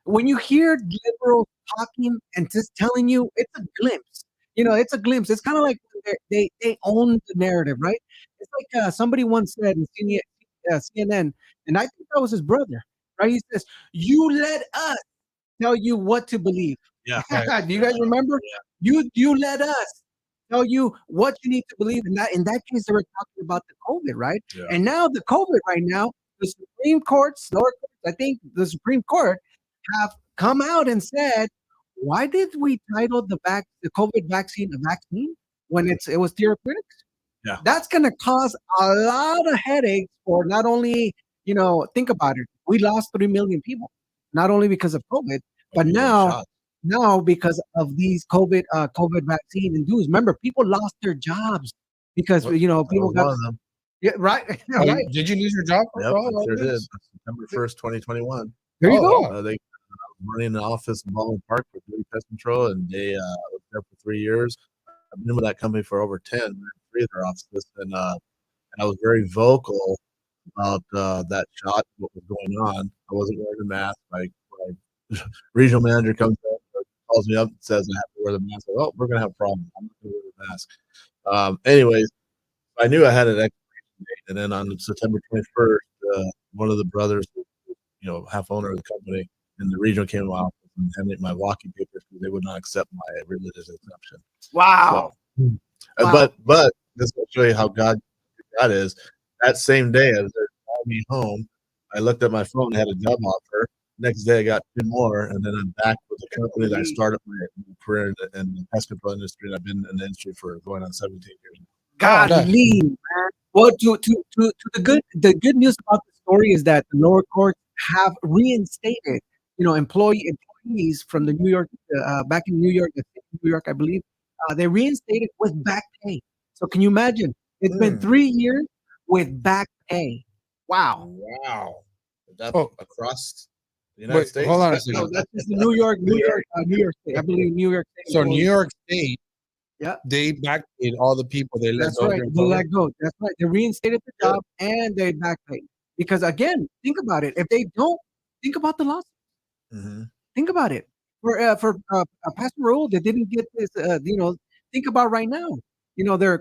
when you hear liberals talking and just telling you, it's a glimpse. It's a glimpse. It's kind of like they own the narrative, right? It's like somebody once said in CNN, and I think that was his brother, right? He says, "You let us tell you what to believe." Yeah. Do you guys remember? Yeah. You let us tell you what you need to believe. In that case, they were talking about the COVID, right? Yeah. And now the COVID right now, the Supreme Court's lower courts, I think the Supreme Court have come out and said, why did we title the COVID vaccine a vaccine when it was therapeutics? Yeah. That's going to cause a lot of headaches for not only, think about it. We lost 3 million people, not only because of COVID, but now because of these COVID vaccine induced. Remember, people lost their jobs because people got them. yeah, right. Right. Did you lose your job? Yep, I sure did. September 1st, 2021. There you go. Wow. They running an office in Baldwin Park for Duty Pest Control, and they was there for 3 years. I've been with that company for over 10. 3 of their offices, and I was very vocal about that shot, what was going on. I wasn't wearing a mask. My regional manager comes up, calls me up, and says I have to wear the mask. Like, oh, we're gonna have a problem. I'm not gonna wear the mask. Anyways, I knew I had an expiration date, and then on September 21st, one of the brothers, half owner of the company, and the regional came to my office and handed my walking papers because they would not accept my religious exemption. Wow. So, but this will show you how God is. That same day, as they're calling me home, I looked at my phone, had a job offer. Next day, I got 2 more, and then I'm back with the company that I started my career in the pest control industry. And I've been in the industry for going on 17 years. Golly, man. Well, to the good news about the story is that the lower courts have reinstated, employees from the New York, back in New York, I believe, they reinstated with back pay. So can you imagine? It's been 3 years with back pay. Wow. Wow. That across the Wait, United States? hold on a No, second. that's just the New York State. I believe New York State. So New York State, Yeah. they backpaid all the people they let That's go. right. during They COVID. let go. That's right. They reinstated the job and they back pay. Because again, think about it. If they don't, think about the loss. Mm-hmm. Think about it. For Pastor Raul, they didn't get this. Think about right now. Their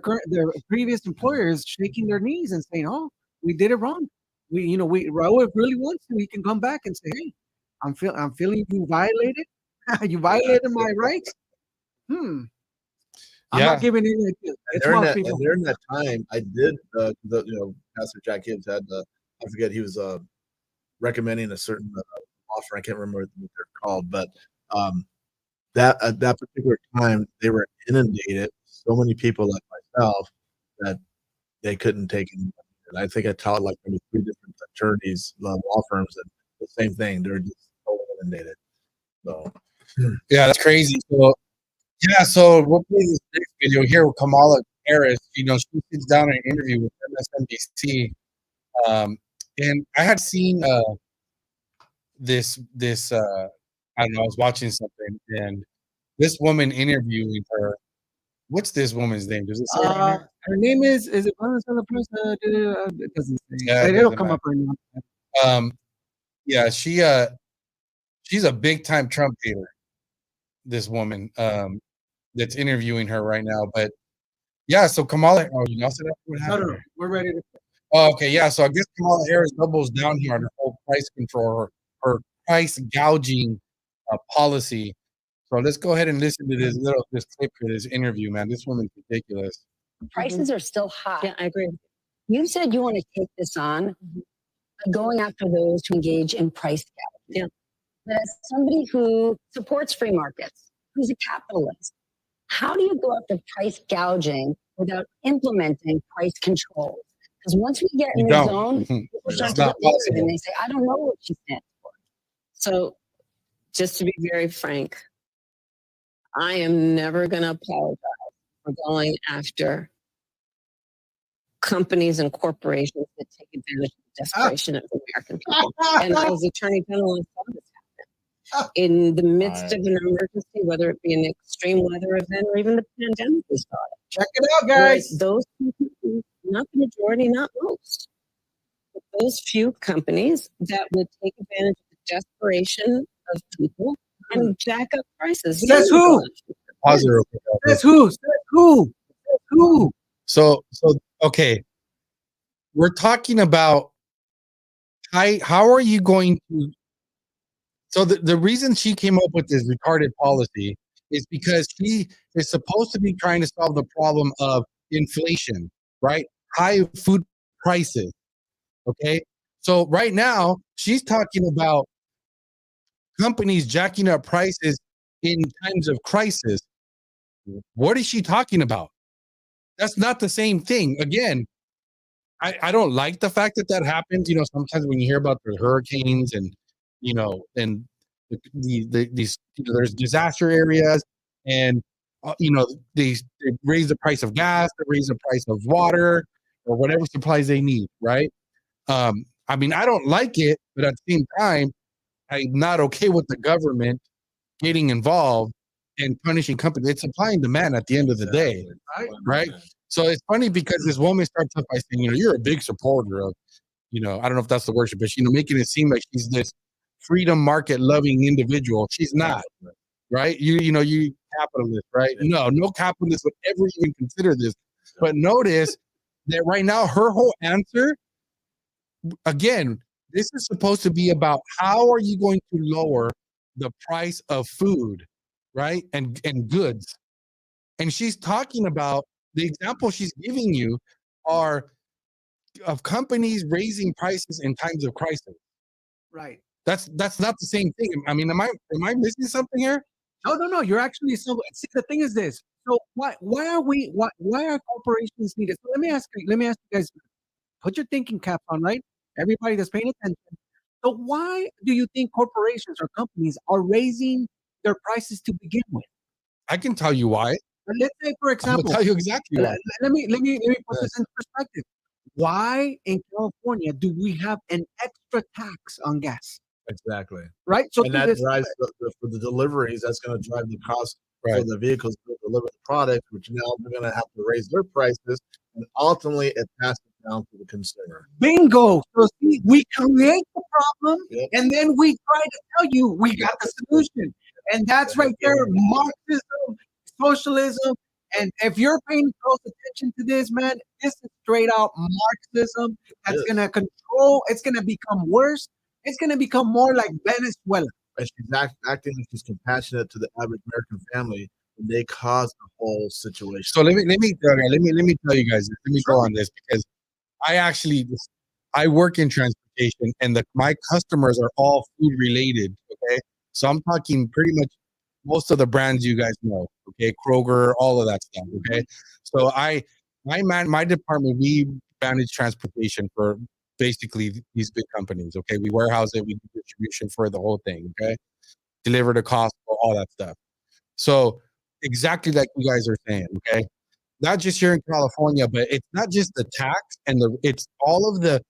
previous employers shaking their knees and saying, "Oh, we did it wrong. Raul, if really wants to, he can come back and say, hey, I'm feeling you violated. You violated my rights. I'm not giving any ideas. It's smart people. During that time, I did, Pastor Jack Gibbs had, I forget, he was recommending a certain offer. I can't remember what they're called, but that at that particular time, they were inundated. So many people like myself that they couldn't take it. And I think I taught like maybe 3 different attorneys, law firms, and the same thing. They're just so inundated. So Yeah, that's crazy. So we'll play this next video here with Kamala Harris. She sits down in an interview with MSNBC. And I had seen this I don't know, I was watching something and this woman interviewing her. What's this woman's name? Does it say it on here? Her name is it Vanessa Presa? It doesn't say. Yeah, it It'll doesn't come up right now. Yeah, she's a big time Trump hater. This woman that's interviewing her right now, but yeah. So Kamala, oh, you also what No, happened? no, we're ready to. Oh, okay, yeah. So I guess Kamala Harris doubles down here on her whole price control, her price gouging policy. So let's go ahead and listen to this clip here, this interview, man. This woman's ridiculous. Prices are still high. Yeah, I agree. You said you want to take this on by going after those who engage in price gouging. Yeah. But as somebody who supports free markets, who's a capitalist, how do you go after price gouging without implementing price controls? Because once we get in You the don't. zone, people start It's to not get worried possible. and they say, I don't know what she stands for. So, just to be very frank, I am never going to apologize for going after companies and corporations that take advantage of the desperation of the American people. And as Attorney General, I saw this happen in the midst of an emergency, whether it be an extreme weather event or even the pandemic we saw it. Check it out, Where guys. those companies, not the majority, not most, but those few companies that would take advantage of the desperation of people and jack up prices. Says who? Pause it real quick. Says who? Says who? Says who? So okay, we're talking about how are you going to? So the reason she came up with this retarded policy is because she is supposed to be trying to solve the problem of inflation, right? High food prices. Okay, so right now she's talking about companies jacking up prices in times of crisis. What is she talking about? That's not the same thing. Again, I don't like the fact that happens. Sometimes when you hear about the hurricanes and and these there's disaster areas and they raise the price of gas, they raise the price of water or whatever supplies they need, right? I mean, I don't like it, but at the same time, I'm not okay with the government getting involved and punishing companies. It's supply and demand at the end of the day, right? So it's funny because this woman starts up by saying, you're a big supporter of, I don't know if that's the word, but making it seem like she's this freedom market loving individual. She's not, right? You capitalist, right? No capitalist would ever even consider this. But notice that right now, her whole answer, again, this is supposed to be about how are you going to lower the price of food, right? And goods. And she's talking about the example she's giving you are of companies raising prices in times of crisis. Right. That's not the same thing. I mean, am I missing something here? No. You're actually so. See, the thing is this. So why are corporations needed? So let me ask you guys. Put your thinking caps on, right? Everybody that's paying attention. So why do you think corporations or companies are raising their prices to begin with? I can tell you why. Let's say, for I'll example, tell you exactly why. let me put this in perspective. Why in California do we have an extra tax on gas? Exactly. Right. So And that drives for the deliveries. That's going to drive the cost for the vehicles to deliver the product, which now they're going to have to raise their prices, and ultimately it passes down to the consumer. Bingo. So see, we create the problem, Yep. and then we try to tell you we got the solution, and that's right there, Marxism, socialism. And if you're paying close attention to this, man, this is straight out Marxism. That's going to control. It's going to become worse. It's going to become more like Venezuela. And she's acting like she's compassionate to the average American family, and they cause the whole situation. So let me tell you guys. Let me go on this because I work in transportation, and my customers are all food related. Okay, so I'm talking pretty much most of the brands you guys know. Okay, Kroger, all of that stuff. Okay, so my department, we manage transportation for basically these big companies. Okay, we warehouse it, we do distribution for the whole thing. Okay, deliver to Costco, all that stuff. So exactly like you guys are saying. Okay, not just here in California, but it's not just the tax and it's all of the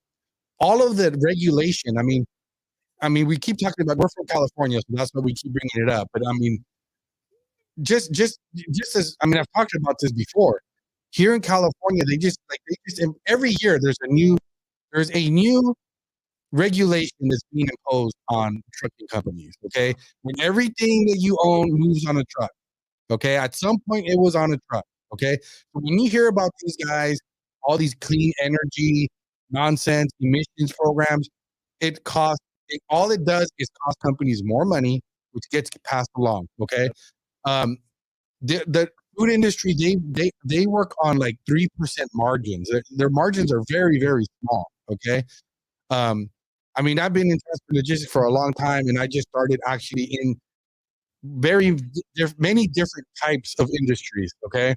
regulation. I mean, we keep talking about we're from California, so that's why we keep bringing it up. But I mean, just as I mean, I've talked about this before. Here in California, they just every year there's a new regulation that's being imposed on trucking companies. Okay, when everything that you own moves on a truck. Okay, at some point it was on a truck. Okay, so when you hear about these guys, all these clean energy nonsense emissions programs, all it does is cost companies more money, which gets passed along. Okay, um, the food industry they work on like 3% margins. Their margins are very very small. Okay, um, I mean I've been in transport logistics for a long time, and I just started actually in many different types of industries. Okay,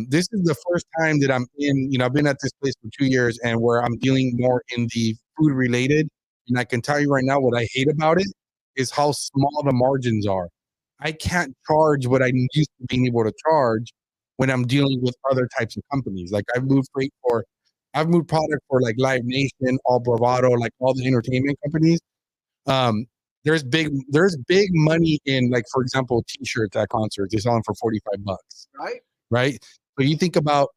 this is the first time that I'm in. I've been at this place for 2 years, and where I'm dealing more in the food related. And I can tell you right now, what I hate about it is how small the margins are. I can't charge what I used to being able to charge when I'm dealing with other types of companies. Like I've moved product for like Live Nation, All Bravado, like all the entertainment companies. Um, there's big money in, like, for example, t-shirts at concerts. They're selling for $45. Right? So you think about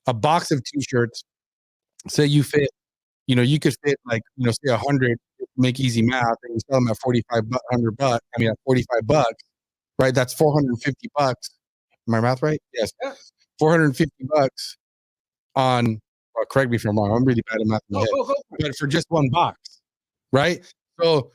a box of t-shirts, say you fit, you could fit like, say 100, make easy math, and you sell them at at $45, right? That's $450. My math right? Yes. Yeah. $450 on, well, correct me if I'm wrong. I'm really bad at math in my head. But for just one box, right? So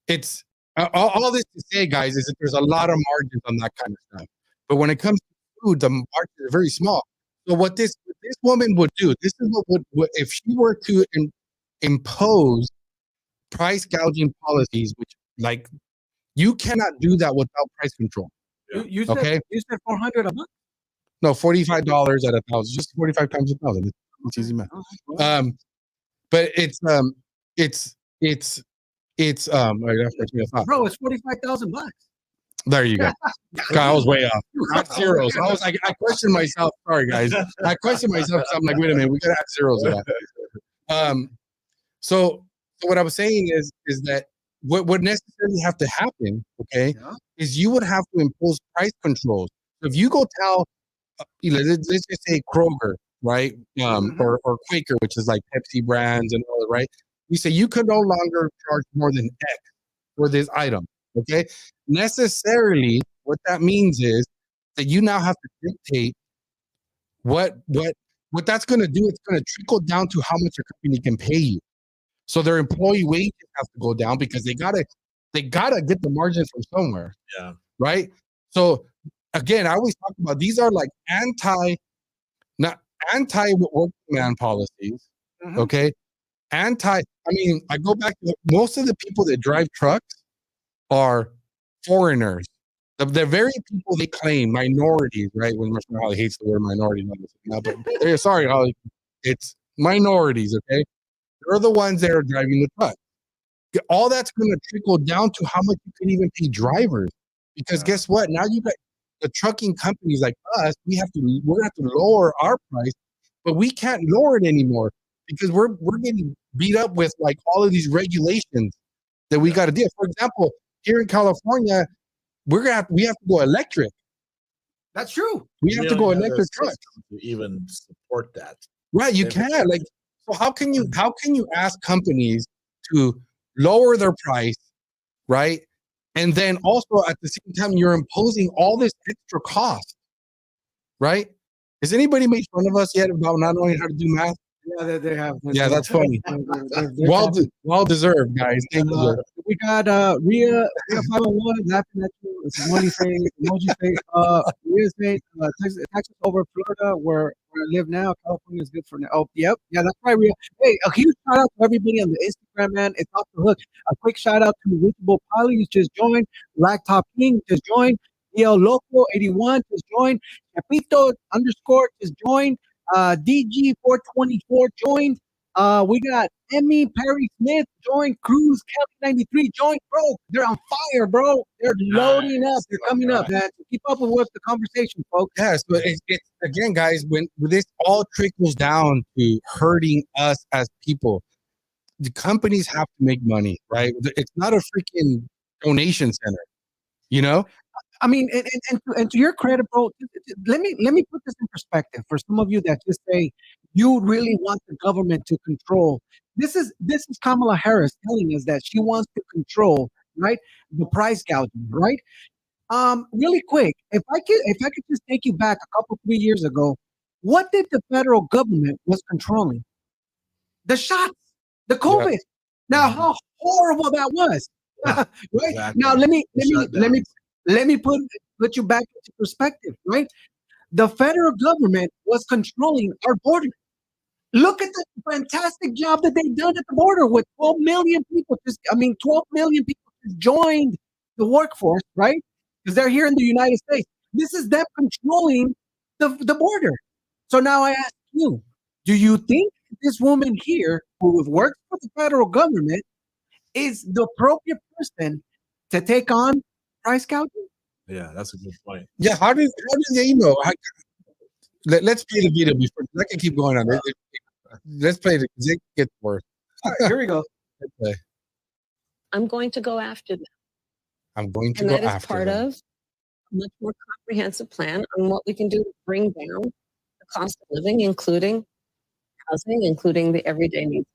it's all this to say, guys, is that there's a lot of margins on that kind of stuff. But when it comes to food, the margins are very small. So what this woman would do, this is what if she were to impose price gouging policies, which, like, you cannot do that without price control. Yeah. You said 400 a month? No, $45 at 1,000, just 45 times 1,000. It's easy math. But bro, it's $45,000. There you go. God, I was way off. Not zeros. I questioned myself. Sorry, guys. I questioned myself. So I'm like, wait a minute, we gotta add zeros to that. So what I was saying is that what would necessarily have to happen, okay, is you would have to impose price controls. So if you go tell, let's just say Kroger, right, or Quaker, which is like Pepsi brands and all that, right? You say you could no longer charge more than X for this item, okay? Necessarily, what that means is that you now have to dictate what that's going to do. It's going to trickle down to how much your company can pay you. So their employee wages have to go down because they gotta get the margins from somewhere. Yeah. Right. So again, I always talk about these are like anti working man policies. Okay. I go back to most of the people that drive trucks are foreigners. The very people they claim, minorities, right? When Holly hates the word minority, but sorry, Holly, it's minorities, okay? They're the ones that are driving the truck. All that's going to trickle down to how much you can even pay drivers. Because guess what? Now you got the trucking companies like us. We're going to have to lower our price, but we can't lower it anymore because we're getting beat up with like all of these regulations that we got to deal. For example, here in California, we have to go electric. That's true. We have to go electric trucks to even support that. Right, you can. Like, so how can you ask companies to lower their price, right? And then also at the same time you're imposing all this extra cost, right? Has anybody made fun of us yet about not knowing how to do math? Yeah, they have. Yeah, that's funny. Well deserved, guys. We got Rhea 501 laughing at you. It's emoji face. Rhea says Texas over Florida, where I live now. California is good for now. Oh, yep, yeah, that's right, Rhea. Hey, a huge shout out to everybody on the Instagram, man. It's off the hook. A quick shout out to Reachable Polly, who's just joined. Blacktop King just joined. El Loco 81 just joined. Capito _ just joined. DG424 joined. We got Emmy Perry Smith joined. Cruz Kelly 93 joined. Bro, they're on fire, bro. They're loading up. They're coming up, man. So keep up with the conversation, folks. Yes, but it's again, guys, when this all trickles down to hurting us as people, the companies have to make money, right? It's not a freaking donation center, you know? I mean, and to your credit, bro, let me put this in perspective for some of you that just say you really want the government to control. This is Kamala Harris telling us that she wants to control, right, the price gouging, right? Really quick, if I could just take you back a couple 3 years ago, what did the federal government was controlling? The shots, the COVID. Now, how horrible that was, Yeah, right? exactly. Now, Shutdowns. let me put you back into perspective, right? The federal government was controlling our border. Look at the fantastic job that they've done at the border with 12 million people. 12 million people just joined the workforce, right? Because they're here in the United States. This is them controlling the border. So now I ask you, do you think this woman here who works for the federal government is the appropriate person to take on price gouging? Yeah, that's a good point. Yeah, how do they know? Let's play the video before I can keep going on. Let's play it because it gets worse. All right, here we go. Okay. I'm going to go after them. I'm going to And go that is after part them. of a much more comprehensive plan on what we can do to bring down the cost of living, including housing, including the everyday needs.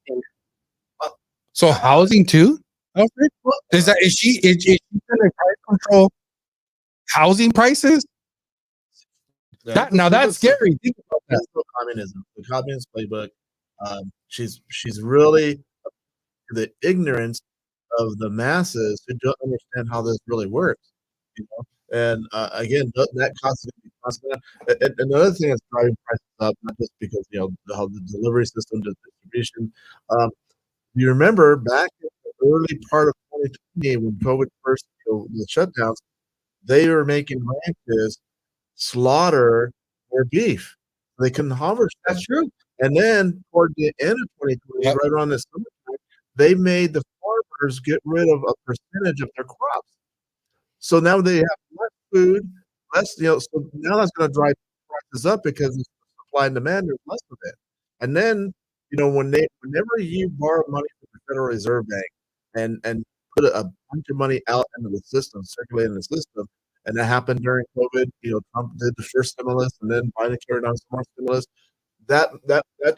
So housing too, Alfred? Is she going to price control housing prices? Yeah, That's scary. Think about that. That's the communism, the communist playbook. She's really the ignorance of the masses who don't understand how this really works. You know, and again, that cost is going to be constant. And another thing that's driving prices up, not just because how the delivery system, the distribution. You remember back in the early part of 2020 when COVID first, the shutdowns, they were making ranches slaughter their beef. They couldn't harvest. That's true. And then toward the end of 2020, Yep. right around this summertime, they made the farmers get rid of a percentage of their crops. So now they have less food, less, so now that's going to drive prices up because it's supply and demand, there's less of it. And then, whenever you borrow money from the Federal Reserve Bank and put a bunch of money out into the system, circulate in the system, and that happened during COVID. Trump did the first stimulus, and then Biden carried on some more stimulus. That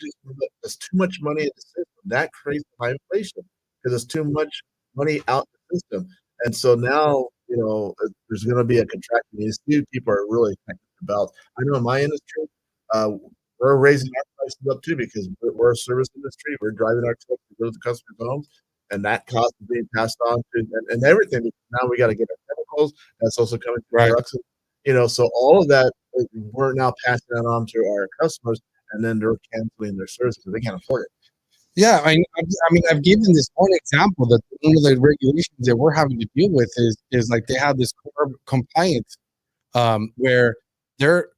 just there's too much money in the system. That creates high inflation because there's too much money out in the system. And so now, there's going to be a contraction. You see, people are really thinking about. I know in my industry, we're raising our prices up too because we're a service industry. We're driving our trucks to go to the customer's homes, and that cost is being passed on to and everything. Now we got to get our chemicals. That's also coming to Right. trucks. So all of that we're now passing that on to our customers, and then they're canceling their services because they can't afford it. Yeah, I mean, I've given this one example that one of the regulations that we're having to deal with is like they have this compliance, where they're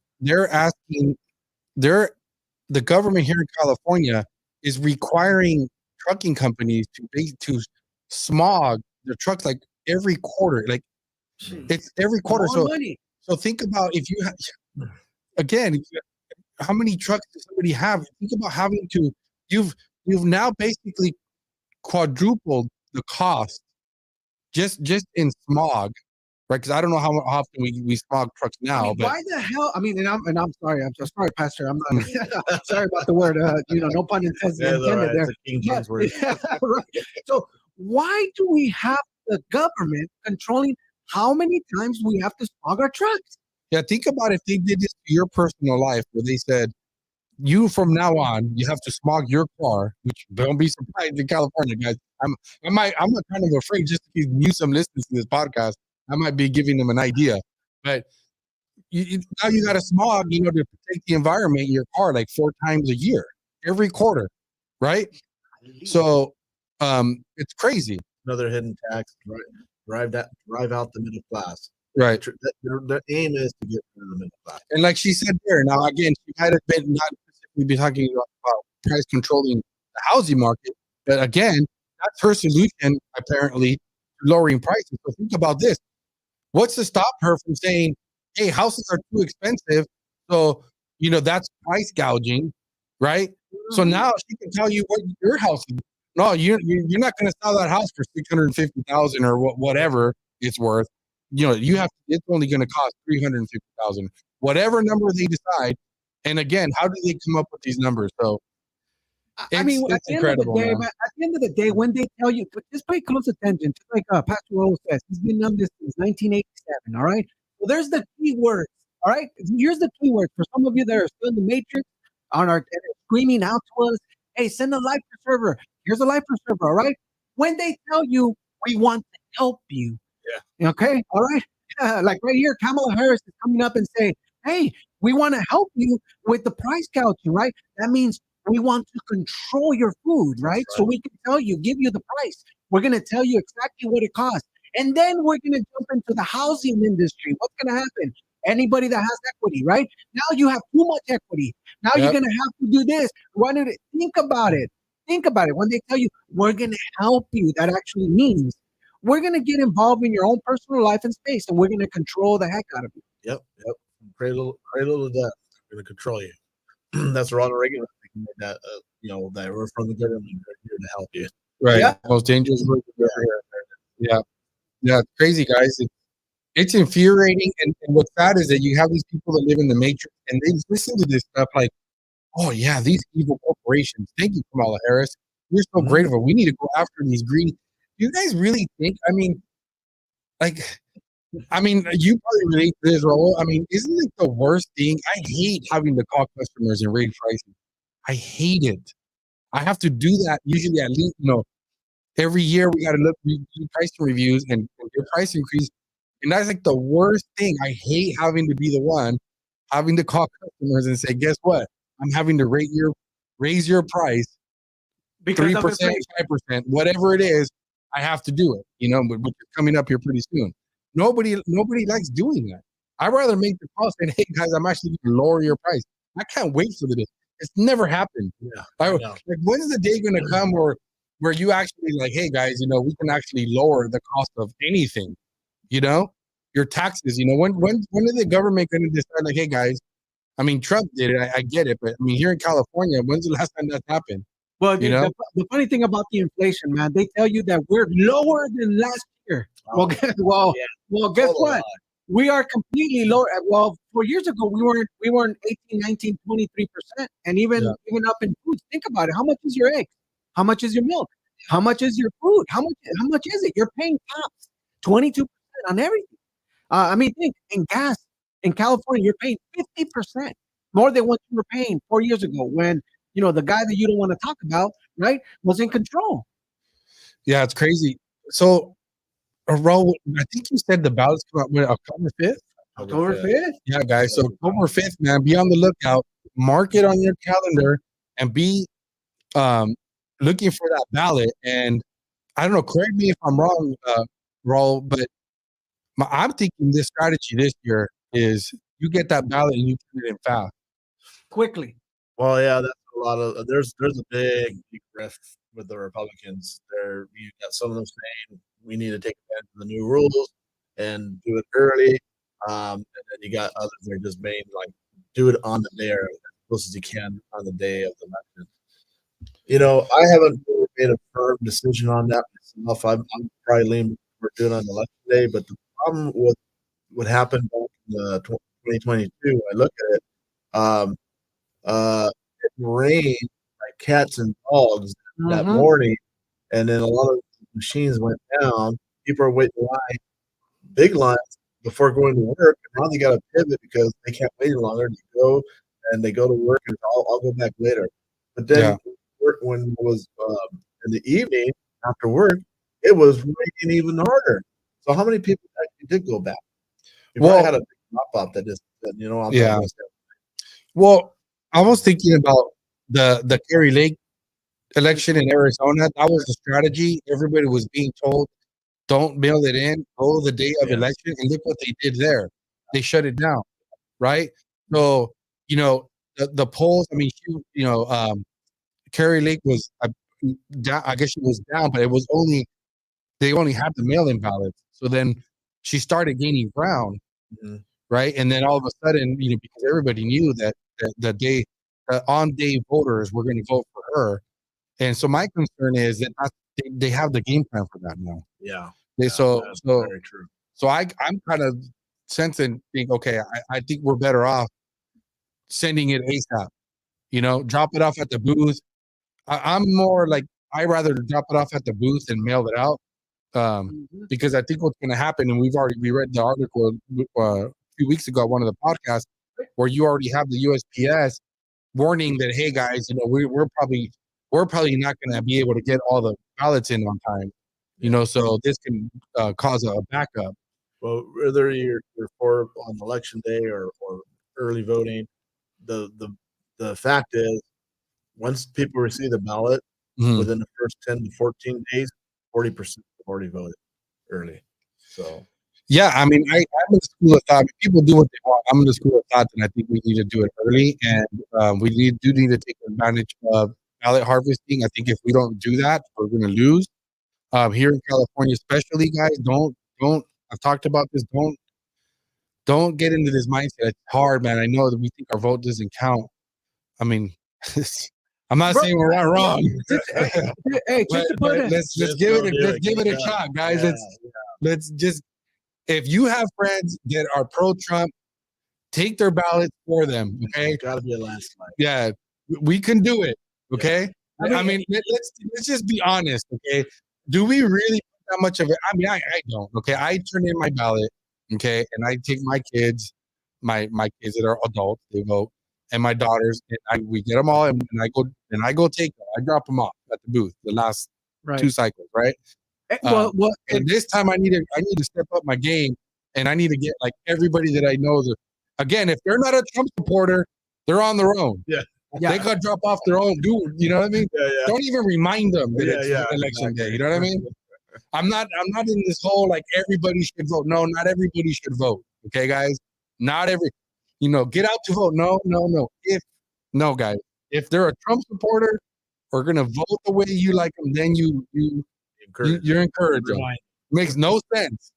asking the government here in California is requiring trucking companies to smog their trucks like every quarter, like it's every quarter. More money. So think about if you again, how many trucks does somebody have? Think about having to you've now basically quadrupled the cost just in smog, right? Because I don't know how often we smog trucks now, I mean, but why the hell? I mean, and I'm sorry. I'm sorry, Pastor. I'm not sorry about the word. No pun intended Right. there. It's a King James word. Right. So why do we have the government controlling how many times we have to smog our trucks? yeah, think about if they did this to your personal life, where they said, you from now on, you have to smog your car, which don't be surprised in California, guys. I'm kind of afraid just to give you some listeners to this podcast. I might be giving them an idea, but now you got to smog, to protect the environment in your car like 4 times a year, every quarter, right? So, it's crazy, Another hidden tax, drive out the middle class. right? Their aim is to get rid of the middle class. And like she said there, now again, she might have been not specifically be talking about price controlling the housing market, but again, that's her solution apparently to lowering prices. So think about this: what's to stop her from saying, "Hey, houses are too expensive, so that's price gouging," right? So now she can tell you what your house is. No, you're not going to sell that house for $650,000 or whatever it's worth. it's only going to cost 350,000, whatever number they decide. And again, how do they come up with these numbers? So I mean, at it's the end of the incredible, day, man. man, at the end of the day, when they tell you, but just pay close attention. Just like Pastor Raul says, he's been on this since 1987. All right. Well, there's the key words. All right. Here's the key words for some of you that are still in the matrix on our that are screaming out to us. Hey, send a life preserver. Here's a life preserver. All right. When they tell you we want to help you. Yeah. Okay. All right. Like right here, Kamala Harris is coming up and saying, hey, we want to help you with the price gouging, right? That means we want to control your food, right? So we can tell you, give you the price. We're going to tell you exactly what it costs. And then we're going to jump into the housing industry. What's going to happen? Anybody that has equity, right? Now you have too much equity. Now you're going to have to do this. Think about it. Think about it. When they tell you, we're going to help you, that actually means we're going to get involved in your own personal life and space, and we're going to control the heck out of you. Yep. Cradle to death. We're going to control you. That's Ronald Reagan. That that we're from the government, we're here to help you. Right. Yeah. Most dangerous word ever heard. Yeah. It's crazy, guys. It's infuriating. And what's sad is that you have these people that live in the matrix and they listen to this stuff like, oh yeah, these evil corporations. Thank you, Kamala Harris. You're so great of it. We need to go after these greedy. Do you guys really think? I mean, you probably relate to this, Raul. I mean, isn't it the worst thing? I hate having to call customers and raise prices. I hate it. I have to do that usually at least, every year we got to do pricing reviews and get price increase. And that's like the worst thing. I hate having to be the one having to call customers and say, guess what? I'm having to raise your price 3%, 5%, whatever it is. I have to do it, which is coming up here pretty soon. Nobody likes doing that. I'd rather make the call saying, hey guys, I'm actually going to lower your price. I can't wait for the day. It's never happened. Yeah, like, when's the day going to come where you actually like, hey guys, we can actually lower the cost of anything, your taxes, when is the government going to decide like, hey guys, I mean, Trump did it. I get it. But I mean, here in California, when's the last time that happened? Well, the funny thing about the inflation, man, they tell you that we're lower than last year. Guess what? We are completely lower. Well, 4 years ago, we weren't 18, 19, 23%. And even up in food, think about it. How much is your egg? How much is your milk? How much is your food? How much is it? You're paying tops 22% on everything. Think in gas in California, you're paying 50% more than what you were paying 4 years ago when the guy that you don't want to talk about, right, was in control. Yeah, it's crazy. So, Raul, I think you said the ballots come out October 5th? October 5th? Yeah, guys. So October 5th, man, be on the lookout. Mark it on your calendar and be looking for that ballot. And I don't know, correct me if I'm wrong, Raul, but I'm thinking this strategy this year is you get that ballot and you turn it in fast. Quickly. Well, yeah, that's a lot of there's a big rift with the Republicans. You got some of them saying we need to take advantage of the new rules and do it early. And then you got others that are just being like, do it on the day or as close as you can on the day of the election. I haven't really made a firm decision on that myself. I'm probably leaning for doing it on election day, but the problem with what happened back in 2022, I look at it, it rained like cats and dogs that morning, and then a lot of machines went down. People are waiting in line, big lines before going to work. And now they got to pivot because they can't wait any longer. They go to work, and I'll go back later. But then when it was in the evening after work, it was raining even harder. So how many people actually did go back? You probably had a big drop off that just Well, I was thinking about the Kerry Lake election in Arizona. That was the strategy. Everybody was being told, don't mail it in, go the day of election. And look what they did there. They shut it down, right? So, the polls, Kerry Lake was down. I guess she was down, but they only had the mail-in ballots. So then she started gaining ground, right? And then all of a sudden, because everybody knew that the on-day voters were going to vote for her. And so my concern is that they have the game plan for that now. Yeah. So very true. So I'm kind of sensing, think, okay, I think we're better off sending it ASAP. Drop it off at the booth. I'm more like I rather drop it off at the booth and mail it out, because I think what's going to happen, and we read the article a few weeks ago on one of the podcasts where you already have the USPS warning that, hey guys, we're probably not going to be able to get all the ballots in on time, so this can cause a backup. Well, whether you're for on election day or early voting, the fact is, once people receive the ballot, within the first 10 to 14 days, 40% have already voted early. So, yeah, I mean, I'm in the school of thought. People do what they want. I'm in the school of thought, and I think we need to do it early, and we need to take advantage of ballot harvesting. I think if we don't do that, we're going to lose. Here in California, especially, guys, don't. I've talked about this. Don't get into this mindset. It's hard, man. I know that we think our vote doesn't count. I mean, I'm not saying we're not wrong. Hey, just to put it, let's give it a shot, guys. Let's just, if you have friends that are pro-Trump, take their ballots for them. Okay, it's got to be a landslide. Yeah, we can do it. Okay, I mean, let's just be honest. Okay, do we really put that much of it? I mean, I don't. Okay, I turn in my ballot. Okay, and I take my kids, my kids that are adults, they vote, and my daughters, and we get them all, and I go take them. I drop them off at the booth the last 2 cycles, right? And this time I need to step up my game, and I need to get like everybody that I know. Again, if they're not a Trump supporter, they're on their own. Yeah. They got to drop off their own. You know what I mean? Yeah. Don't even remind them that it's election day. You know what I mean? I'm not in this whole like everybody should vote. No, not everybody should vote. Okay, guys, not every. Get out to vote. No. Guys, if they're a Trump supporter or gonna vote the way you like them, then you're encouraged. Makes no sense.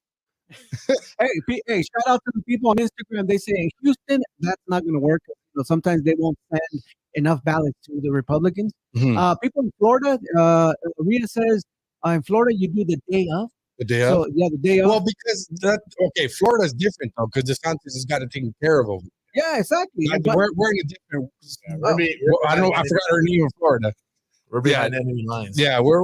Hey, shout out to the people on Instagram. They say in Houston, that's not going to work. Sometimes they won't send enough ballots to the Republicans. People in Florida, Rita says, in Florida, you do the day of. The day of? So, yeah, the day of. Well, because Florida's different, though, because DeSantis has got to take care of them. Yeah, exactly. We're in a different. I don't know. I forgot her name in Florida. We're behind enemy lines. Yeah, we're.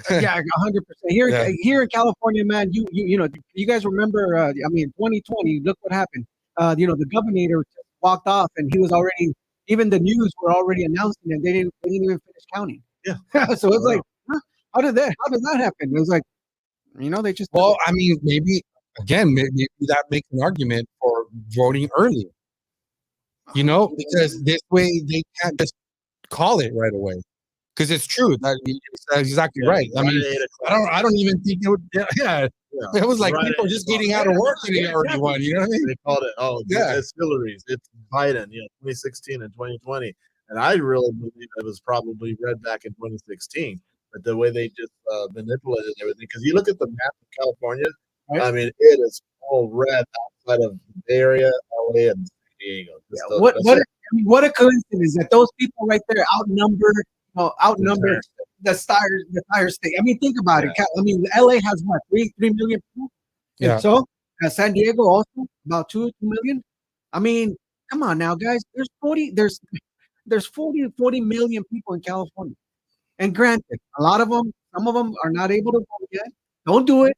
Yeah, 100%. Here in California, man, you guys remember? 2020. Look what happened. The governor walked off, and he was already. Even the news were already announcing it. They didn't even finish counting. Yeah. So it's like, how did that happen? It was like, they just. Well, I mean, maybe that makes an argument for voting early. Because this way they can't just call it right away. Because it's true. That's exactly right. I mean, I don't even think it would. Yeah. It was like people just getting out of work and they already won. You know what I mean? They called it. It's Hillary's. It's Biden. 2016 and 2020. And I really believe it was probably read back in 2016. But the way they just manipulated everything, because you look at the map of California, right? I mean, it is all red outside of the Bay Area, LA, and San Diego. What a coincidence that those people right there outnumber the entire state. I mean, think about it. I mean, LA has what, 3 million people? Yeah. And so San Diego also about 2 million. I mean, come on now, guys. There's 40 million people in California. And granted, some of them are not able to vote yet. Don't do it,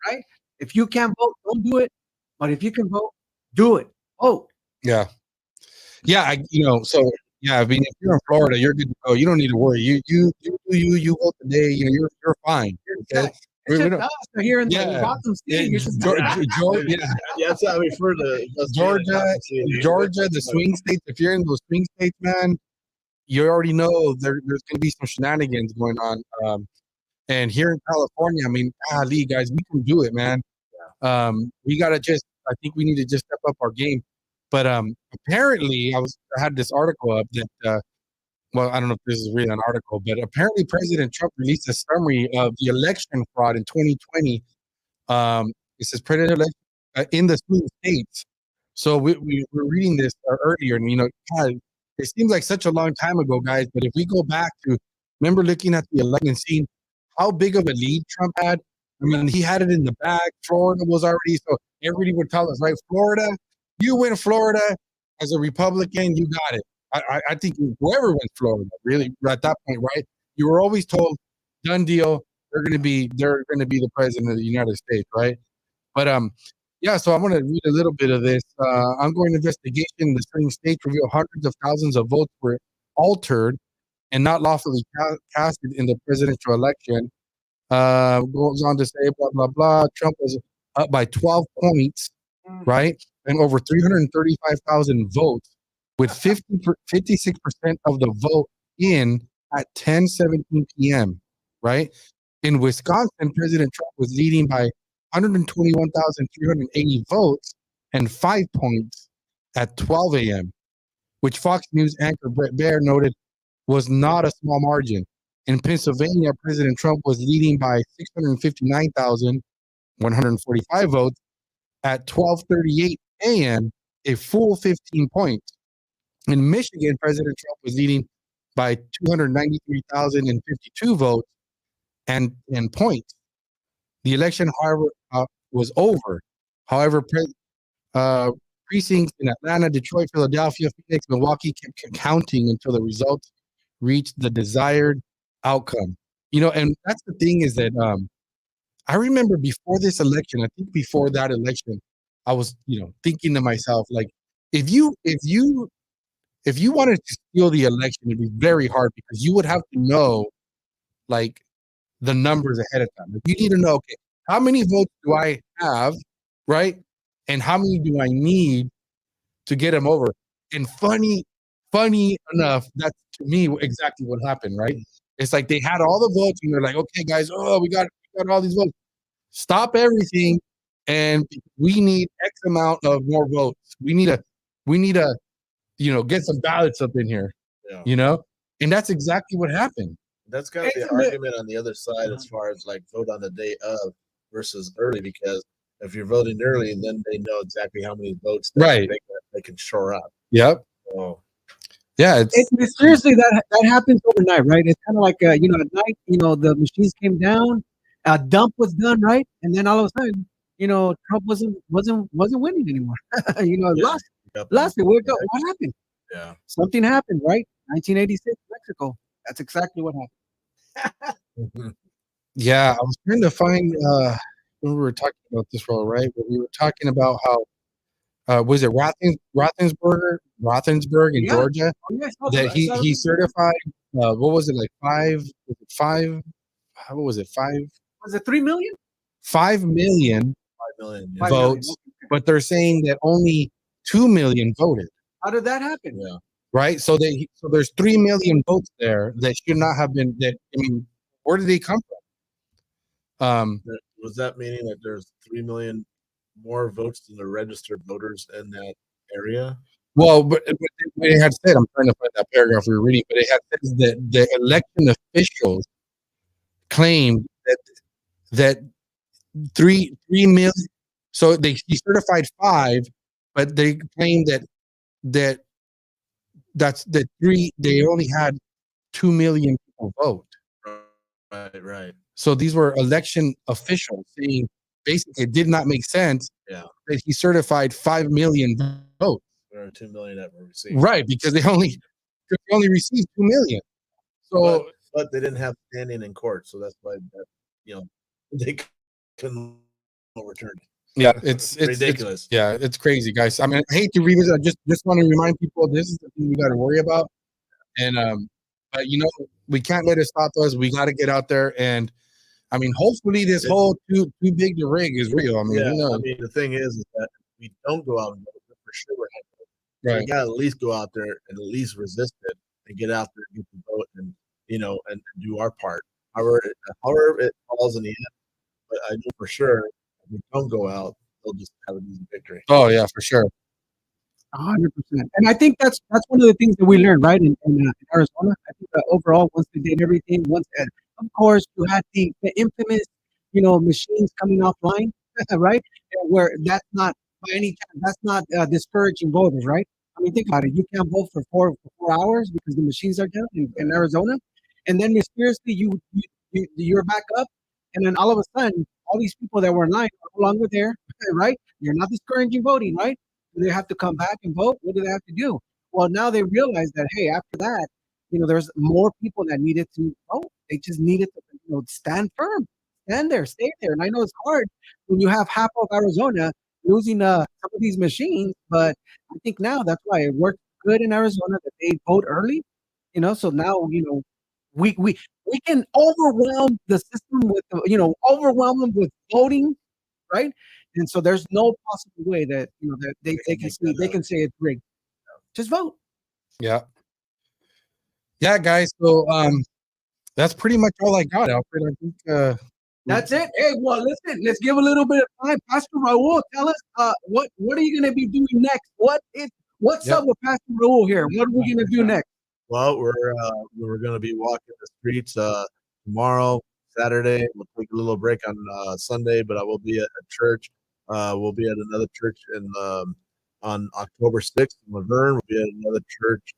right? If you can't vote, don't do it. But if you can vote, do it. Vote. Yeah. Yeah, so yeah, I mean, if you're in Florida, you're good to go. You don't need to worry. You vote today. You're fine. Okay? Here in the Gotham City, Georgia. That's how I refer to Georgia, the swing states. If you're in those swing states, man, you already know there's going to be some shenanigans going on. And here in California, I mean, guys, we can do it, man. We gotta I think we need to just step up our game. But apparently, I had this article up that, I don't know if this is really an article, but apparently President Trump released a summary of the election fraud in 2020. It says president election in the swing states. So we were reading this earlier, and God, it seems like such a long time ago, guys. But if we go back to, remember looking at the election and seeing how big of a lead Trump had I mean, he had it in the bag. Florida was already, so everybody would tell us, right? Florida, you win Florida as a Republican, you got it. I think whoever wins Florida, really, at that point, right? You were always told, done deal. They're going to be the president of the United States, right? But yeah. So I'm going to read a little bit of this. Ongoing investigation in the swing states reveal hundreds of thousands of votes were altered and not lawfully casted in the presidential election. Goes on to say, blah, blah, blah. Trump was up by 12 points, right? And over 335,000 votes, with 56% of the vote in at 10:17 p.m., right? In Wisconsin, President Trump was leading by 121,380 votes and 5 points at 12 a.m., which Fox News anchor Brett Baer noted was not a small margin. In Pennsylvania, President Trump was leading by 659,145 votes at 12:38 a.m., a full 15 points. In Michigan, President Trump was leading by 293,052 votes and points. The election, however, was over. However, precincts in Atlanta, Detroit, Philadelphia, Phoenix, Milwaukee kept counting until the results reached the desired outcome. And that's the thing is that I remember before this election, I think before that election, I was, thinking to myself, like, if you wanted to steal the election, it'd be very hard because you would have to know, like, the numbers ahead of time. Like, you need to know, okay, how many votes do I have, right? And how many do I need to get them over? And funny enough, that's to me exactly what happened, right? It's like they had all the votes and they're like, okay, guys, we got all these votes. Stop everything, and we need X amount of more votes. We need to, get some ballots up in here. Yeah. And that's exactly what happened. That's kind of the argument on the other side as far as like vote on the day of versus early, because if you're voting early, then they know exactly how many votes Right. they can shore up. Yep. So, yeah, It's seriously that happens overnight, right? It's kind of like at night, the machines came down, a dump was done, right, and then all of a sudden, Trump wasn't winning anymore. Lost. What happened? Yeah. Something happened, right? 1986, Mexico. That's exactly what happened. Yeah, I was trying to find when we were talking about this role, right? But we were talking about how was it Roethlisberger in Georgia that he certified what was it, like 5? Was it 5? What was it, 5? Was it 3 million? 5 million 5 million votes, but they're saying that only 2 million voted. How did that happen? Yeah. Right, so there's 3 million votes there that should not have been. Where did they come from? Was that meaning that there's 3 million more votes than the registered voters in that area? Well, but it had said, I'm trying to find that paragraph we were reading, but it had said that the election officials claimed that 3 million. So he certified 5, but they claimed that's the 3. They only had 2 million people vote. Right. So these were election officials saying basically it did not make sense. Yeah. That he certified 5 million votes. There are 2 million that were received. Right, because they only received 2 million. So, but they didn't have standing in court, so that's why they couldn't overturn it. Yeah, it's ridiculous. It's crazy, guys. I mean, I hate to revisit. I just want to remind people this is the thing we got to worry about, and but we can't let it stop us. We got to get out there, and I mean, hopefully this whole too big to rig is real. I mean, the thing is that if we don't go out and vote, for sure we're right. We got to at least go out there and at least resist it and get out there and get the vote and and do our part. However it falls in the end, but I know for sure if we don't go out, they'll just have an easy victory. Oh yeah, for sure. 100%. And I think that's one of the things that we learned, right, in Arizona. I think that overall, once they did everything, of course, you had the infamous, machines coming offline, right, where that's not by any chance, that's not discouraging voters, right? I mean, think about it. You can't vote for 4 hours because the machines are down in Arizona, and then mysteriously you're back up, and then all of a sudden, all these people that were in line are no longer there, right? You're not discouraging voting, right? Do they have to come back and vote? What do they have to do? Well, now they realize that, hey, after that, there's more people that needed to vote. They just needed to, stand firm, stand there, stay there. And I know it's hard when you have half of Arizona losing some of these machines, but I think now that's why it worked good in Arizona that they vote early. So now we can overwhelm the system with overwhelm them with voting, right? And so there's no possible way that that they can say it's rigged. Just vote. Yeah. Yeah, guys. So that's pretty much all I got, Alfred. I think That's it. Hey, well, listen, let's give a little bit of time. Pastor Raul, tell us what are you going to be doing next? What's up with Pastor Raul here? What are we going to do next? Well, we're going to be walking the streets tomorrow, Saturday. We'll take a little break on Sunday, but I will be at a church. We'll be at another church on October 6th in Laverne. We'll be at another church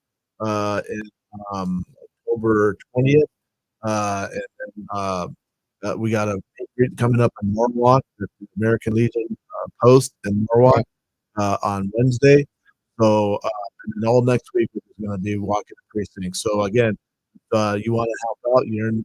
in October 20th. And then we got a retreat coming up in Norwalk, the American Legion Post in Norwalk on Wednesday. So, and then all next week we're just going to be walking the precinct. So again, if you want to help out, you're in the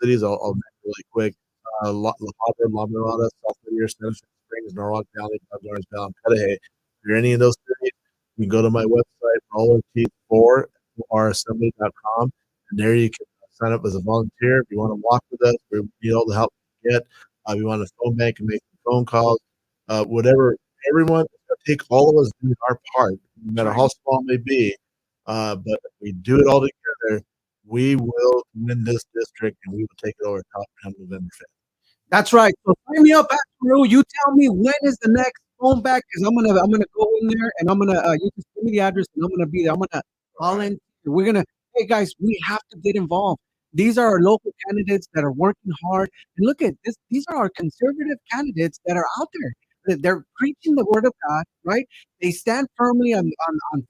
cities. I'll make it really quick. La Habra, La Mirada, South Whittier, Central Springs, Norwalk County, Orange Valley, Cudahy. If you're any of those cities, you can go to my website, rollerteeth4rassembly.com, and there you can sign up as a volunteer. If you want to walk with us, we need all the help we get. If you want to phone bank and make some phone calls, whatever. Everyone, take all of us doing our part, no matter how small it may be. But if we do it all together, we will win this district and we will take it over top come November 5th. That's right. So sign me up, Pastor Raul. You tell me when is the next phone back, because I'm gonna go in there and I'm gonna you just give me the address and I'm gonna be there. I'm gonna volunteer. We're gonna hey guys, we have to get involved. These are our local candidates that are working hard. And look at this, these are our conservative candidates that are out there. They're preaching the word of God, right? They stand firmly on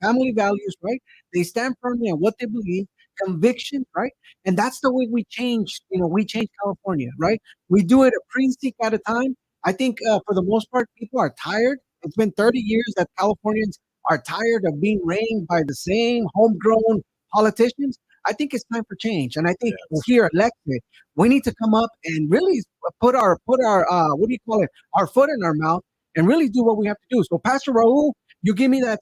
family values, right? They stand firmly on what they believe, conviction, right? And that's the way we change, we change California, right? We do it a precinct at a time. I think for the most part, people are tired. It's been 30 years that Californians are tired of being reigned by the same homegrown politicians. I think it's time for change. And I think here at Lexit, we need to come up and really put our what do you call it? Our foot in our mouth and really do what we have to do. So Pastor Raul, you give me that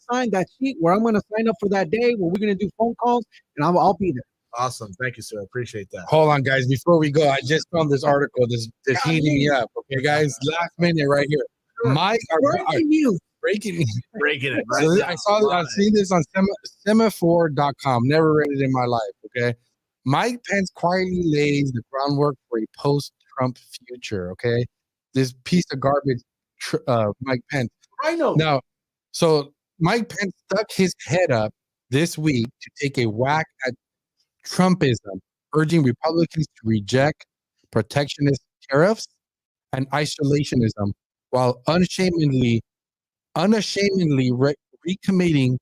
sheet where I'm going to sign up for that day where we're going to do phone calls and I'll be there. Awesome. Thank you, sir. I appreciate that. Hold on, guys. Before we go, I just found this article that's heating me up. Okay, guys, last minute right here. Breaking it. Right so now. I've seen this on semaphore.com. Never read it in my life. Okay. Mike Pence quietly lays the groundwork for a post-Trump future. Okay. This piece of garbage, Mike Pence. I know. Now, so Mike Pence stuck his head up this week to take a whack at Trumpism, urging Republicans to reject protectionist tariffs and isolationism while unashamedly recommitting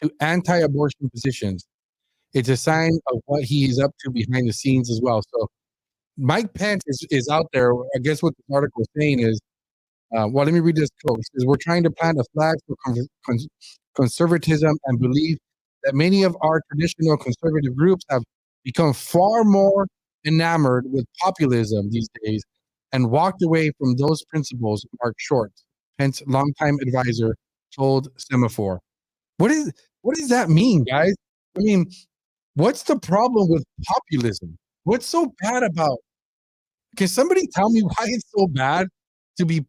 to anti-abortion positions. It's a sign of what he is up to behind the scenes as well. So Mike Pence is out there. I guess what the article is saying is, well, let me read this quote. It says, "We're trying to plant a flag for conservatism and believe that many of our traditional conservative groups have become far more enamored with populism these days and walked away from those principles," Mark Short, Pence longtime advisor, told Semaphore. What does that mean, guys? I mean, what's the problem with populism? What's so bad about? Can somebody tell me why it's so bad to be?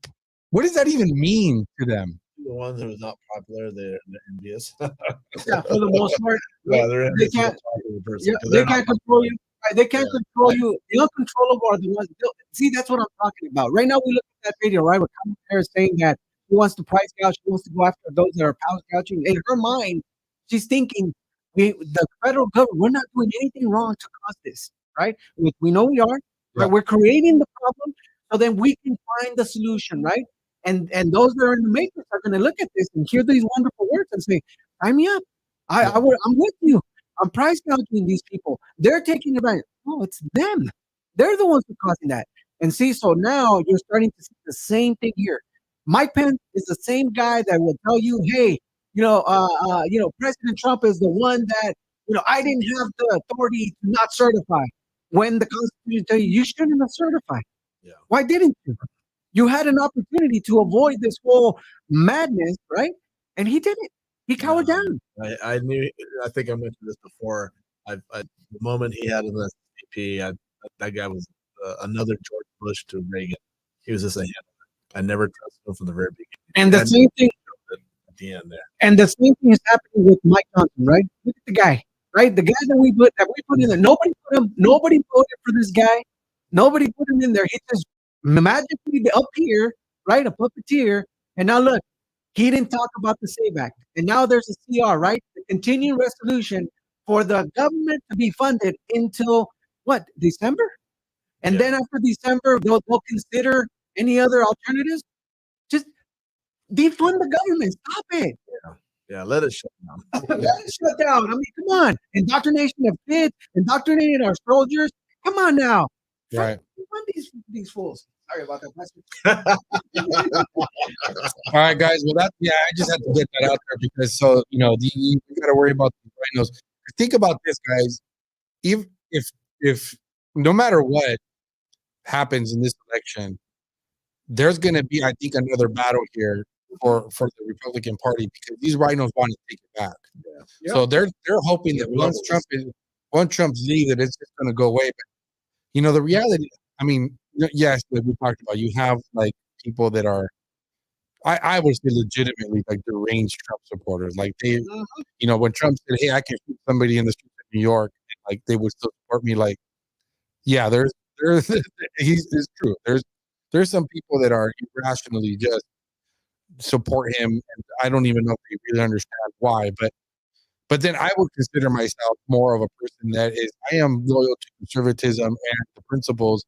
What does that even mean to them? The ones who are not popular, they're envious. Yeah, for the most part, Yeah, they're they envious. can't. of the popular person, 'cause They they're can't not control you. Right? They can't Yeah. control you. The uncontrollable are the ones. See, that's what I'm talking about. Right now, we look at that video, right? Where Kamala Harris saying that she wants to price gouge, she wants to go after those that are power gouging. In her mind, she's thinking, the federal government, we're not doing anything wrong to cause this, right? We know we are. Yeah. Right? We're creating the problem, so then we can find the solution, right? And those that are in the matrix are going to look at this and hear these wonderful words and say, "Sign me up. I'm with you. I'm price gouging these people. They're taking advantage." Oh, it's them. They're the ones who are causing that. And see, so now you're starting to see the same thing here. Mike Pence is the same guy that will tell you, hey, President Trump is the one that, I didn't have the authority to not certify. When the Constitution tell you you shouldn't have certified. Yeah. Why didn't you? You had an opportunity to avoid this whole madness, right? And he didn't. He cowered down. I knew. I think I mentioned this before. The moment he had in the CP, that guy was another George Bush to Reagan. He was just a handler. I never trusted him from the very beginning. And the same thing at the end there. And the same thing is happening with Mike Johnson, right? Look at the guy, right? The guy that we put in there. Nobody voted for this guy. Nobody put him in there. He just magically up here, right? A puppeteer. And now look, he didn't talk about the SAVE Act. And now there's a CR, right? The continuing resolution for the government to be funded until what, December? And then after December, they'll consider any other alternatives. Just defund the government. Stop it. Yeah, let it shut down. Let it shut down. I mean, come on. Indoctrination of kids, indoctrinating our soldiers. Come on now. Right. Fund these fools. Sorry about that. All right, guys. Well, I just had to get that out there because you got to worry about the rhinos. Think about this, guys. If no matter what happens in this election, there's going to be, I think, another battle here for the Republican Party because these rhinos want to take it back. Yeah. So they're hoping that once Trump's leave, that it's just going to go away. But the reality. I mean, yes, like we talked about, you have like people that are, I would say, legitimately like deranged Trump supporters. Like they, when Trump said, "Hey, I can shoot somebody in the streets of New York," like they would still support me. Like, yeah, it's true. There's some people that are irrationally just support him, and I don't even know if they really understand why. But then I would consider myself more of a person that is, I am loyal to conservatism and the principles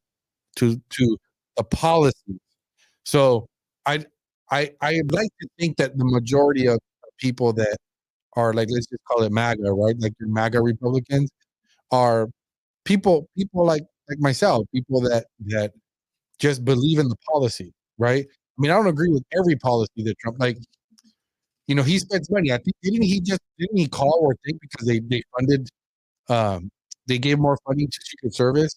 to the policies. So I'd like to think that the majority of people that are like, let's just call it MAGA, right? Like the MAGA Republicans are people like myself, people that just believe in the policy, right? I mean, I don't agree with every policy that Trump, he spends money. I think didn't he call or think because they funded, they gave more funding to Secret Service.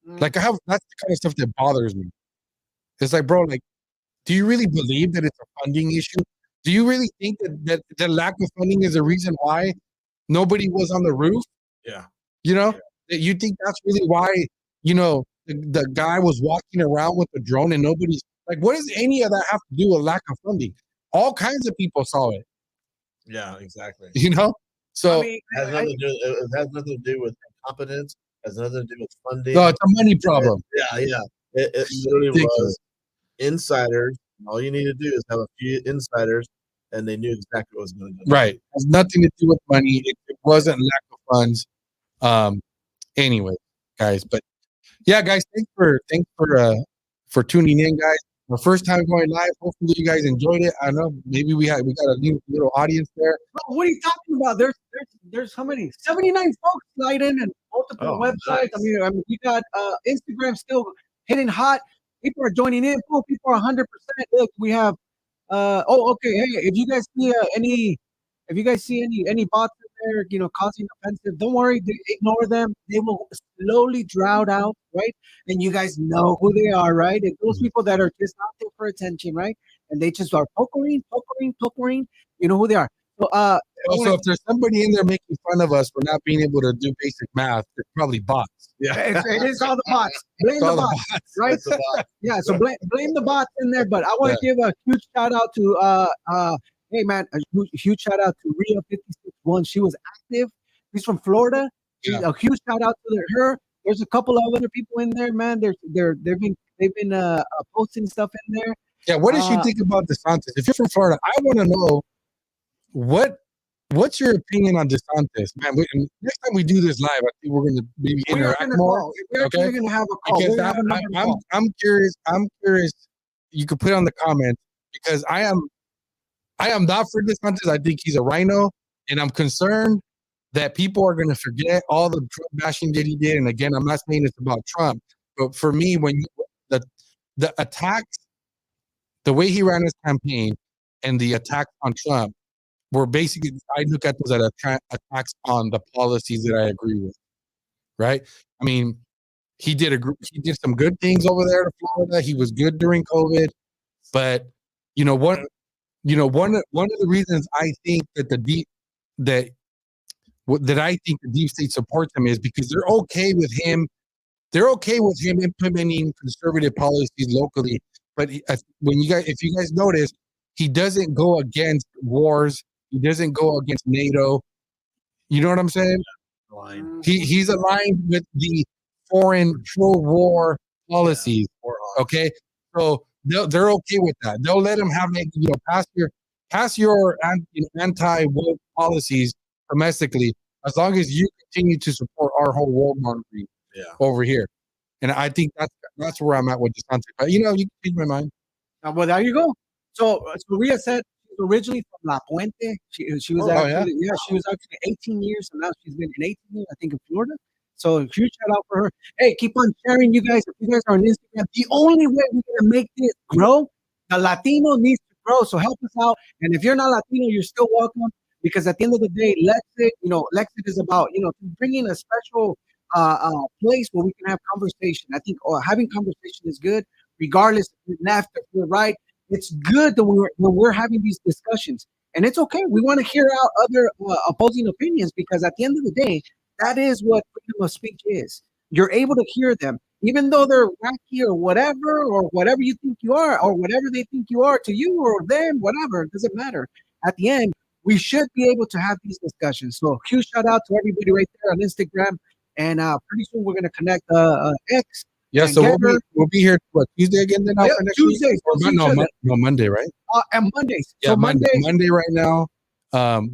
Like that's the kind of stuff that bothers me. It's like, bro, like, do you really believe that it's a funding issue? Do you really think that the lack of funding is the reason why nobody was on the roof? Yeah. That you think that's really why, the guy was walking around with a drone and nobody's like, what does any of that have to do with lack of funding? All kinds of people saw it. Yeah, exactly. So it has nothing to do with incompetence. Has nothing to do with funding. No, it's a money problem. Yeah. It literally was insiders. All you need to do is have a few insiders, and they knew exactly what was going to go. Right. It has nothing to do with money. It wasn't lack of funds. Anyway, guys, but yeah, guys, thanks for tuning in, guys. Our first time going live. Hopefully you guys enjoyed it. I know maybe we got a new little audience there. Bro, what are you talking about? There's how many? 79 folks slide in and multiple websites. Nice. I mean, we got Instagram still hitting hot. People are joining in. Oh, people are 100%. Look, we have. Okay. Hey, if you guys see any bots in there, causing offensive, don't worry. Ignore them. They will slowly drown out, right? And you guys know who they are, right? And those people that are just out there for attention, right? And they just are pokering. You know who they are. So, also, if there's somebody in there making fun of us for not being able to do basic math, it's probably bots. Yeah, it is all the bots. Blame the bots, right? Yeah, so blame the bots in there. But I want to give a huge shout out to hey man, a huge shout out to Ria 561. She was active. She's from Florida. A huge shout out to her. There's a couple of other people in there, man. They've been posting stuff in there. Yeah, what does she think about DeSantis? If you're from Florida, I want to know what's your opinion on DeSantis, man. Next time we do this live, I think we're going to maybe interact more. We're actually going to have a call. Because I'm curious. You could put it on the comments because I am not for DeSantis. I think he's a rhino, and I'm concerned that people are going to forget all the Trump bashing that he did. And again, I'm not saying it's about Trump, But for me, when the attacks, the way he ran his campaign, and the attacks on Trump were basically, I look at those as attacks on the policies that I agree with. Right? I mean, he did some good things over there in Florida. He was good during COVID, but one of the reasons I think that I think the deep state supports him is because they're okay with him. They're okay with him implementing conservative policies locally. But if you guys notice, he doesn't go against wars. He doesn't go against NATO. You know what I'm saying? He's aligned with the foreign pro-war policies. Okay, so they're okay with that. They'll let him have pass your anti-woke policies domestically, as long as you continue to support our whole world monitoring over here. And I think that's where I'm at with DeSantis. But you can change my mind. Well, there you go. So Maria said she's originally from La Puente. She was actually she was actually 18 years, so now she's been in 18 years, I think, in Florida. So huge shout out for her. Hey, keep on sharing, you guys. If you guys are on Instagram, the only way we're gonna make this grow, the Latino needs to grow. So help us out. And if you're not Latino, you're still welcome, because at the end of the day, Lexit is about bringing a special place where we can have conversation. I think having conversation is good, regardless if you're left or you're right. It's good that when we're having these discussions, and it's okay. We want to hear out other opposing opinions, because at the end of the day, that is what freedom of speech is. You're able to hear them, even though they're wacky or whatever you think you are, or whatever they think you are to you or them, whatever. It doesn't matter. At the end, we should be able to have these discussions. So huge shout out to everybody right there on Instagram. And pretty soon we're going to connect X. Yeah, so we'll be here Tuesday again then? Tuesday. No, Monday, right? And Mondays. Yeah, so Monday right now.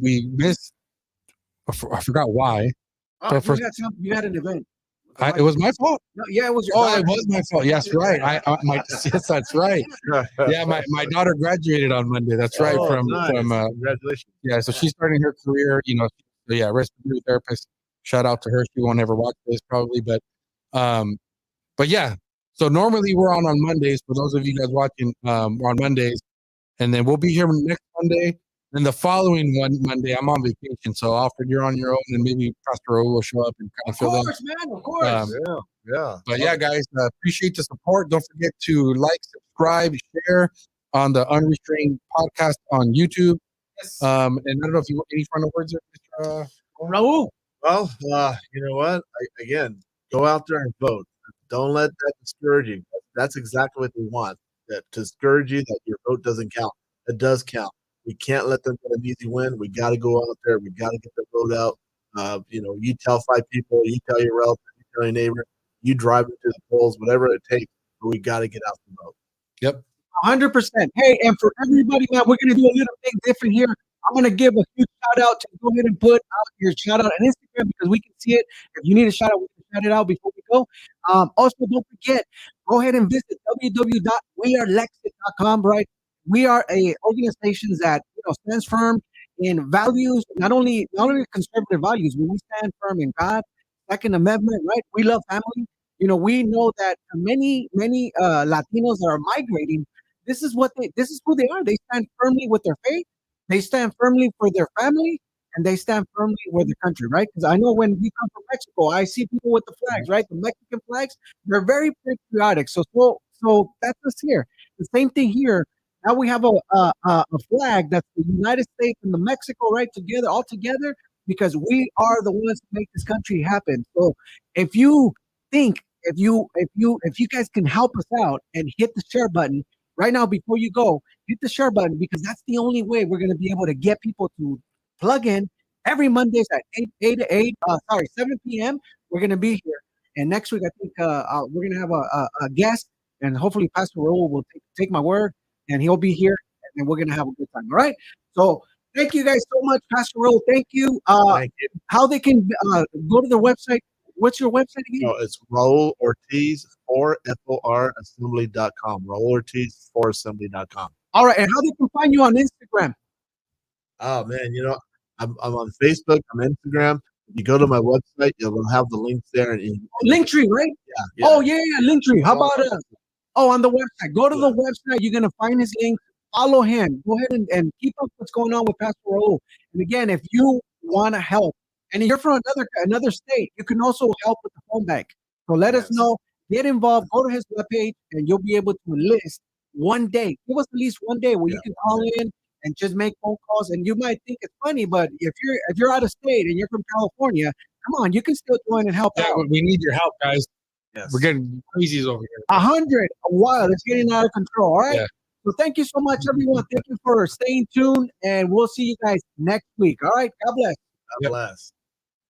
We missed. I forgot why. You had an event. It was my fault. No, yeah, it was your daughter. It was my fault. Yes, right. Yes, that's right. Yeah, my daughter graduated on Monday. That's right. From Congratulations. Yeah, so she's starting her career. Respiratory therapist. Shout out to her. She won't ever watch this probably, but yeah. So normally we're on Mondays. For those of you guys watching, we're on Mondays, and then we'll be here next Monday. And the following Monday, I'm on vacation. So Alfred, you're on your own, and maybe Pastor Raul will show up and kind of fill in. Of course, man. Of course. Yeah. But yeah, guys, appreciate the support. Don't forget to like, subscribe, share on the Unrestrained Podcast on YouTube. Yes. And I don't know if you want any final words, Mr. Raul. Well, you know what? Again, go out there and vote. Don't let that discourage you. That's exactly what they want. That to discourage you that your vote doesn't count. It does count. We can't let them get an easy win. We got to go out there. We got to get the vote out. You tell 5 people, you tell your relative, you tell your neighbor, you drive it to the polls, whatever it takes. But we got to get out the vote. Yep. 100%. Hey, and for everybody, man, we're going to do a little thing different here. I'm going to give a huge shout out to go ahead and put out your shout out on Instagram, because we can see it. If you need a shout out, we can shout it out before we go. Also, don't forget, go ahead and visit www.wearelexit.com, right? We are a organization that stands firm in values, not only conservative values, but we stand firm in God, Second Amendment, right? We love family. We know that many Latinos that are migrating, this is who they are. They stand firmly with their faith. They stand firmly for their family, and they stand firmly with the country, right? Because I know when we come from Mexico, I see people with the flags, right? The Mexican flags, they're very patriotic. So that's us here. The same thing here. Now we have a flag that's the United States and the Mexico, right, all together, because we are the ones who make this country happen. So if you guys can help us out and hit the share button right now before you go, hit the share button, because that's the only way we're going to be able to get people to plug in every Mondays at 7 p.m. We're going to be here. And next week, I think we're going to have a guest, and hopefully Pastor Raul will take my word, and he'll be here, and we're going to have a good time. All right. So thank you guys so much, Pastor Raul. Thank you. Thank you. How they can go to their website. What's your website again? No, it's Raul Ortiz for FORassembly.com. Raul Ortiz for Assembly.com. All right. And how they can find you on Instagram? Oh man, I'm on Facebook, I'm on Instagram. you go to my website, you'll have the links there. And Linktree, right? yeah. Oh yeah, Linktree. How about on the website? Go to the website. You're gonna find his link. Follow him. Go ahead and keep up what's going on with Pastor Raul. And again, if you want to help, and you're from another state, you can also help with the phone bank. So let us know. Get involved. Go to his webpage, and you'll be able to enlist one day. Give us at least one day where you can call in and just make phone calls. And you might think it's funny, but if you're out of state and you're from California, come on, you can still join and help out. we need your help, guys. Yes. We're getting crazies over here. 100. Wow, it's getting out of control. All right. Yeah. So thank you so much, everyone. Thank you for staying tuned, and we'll see you guys next week. All right. God bless. God bless.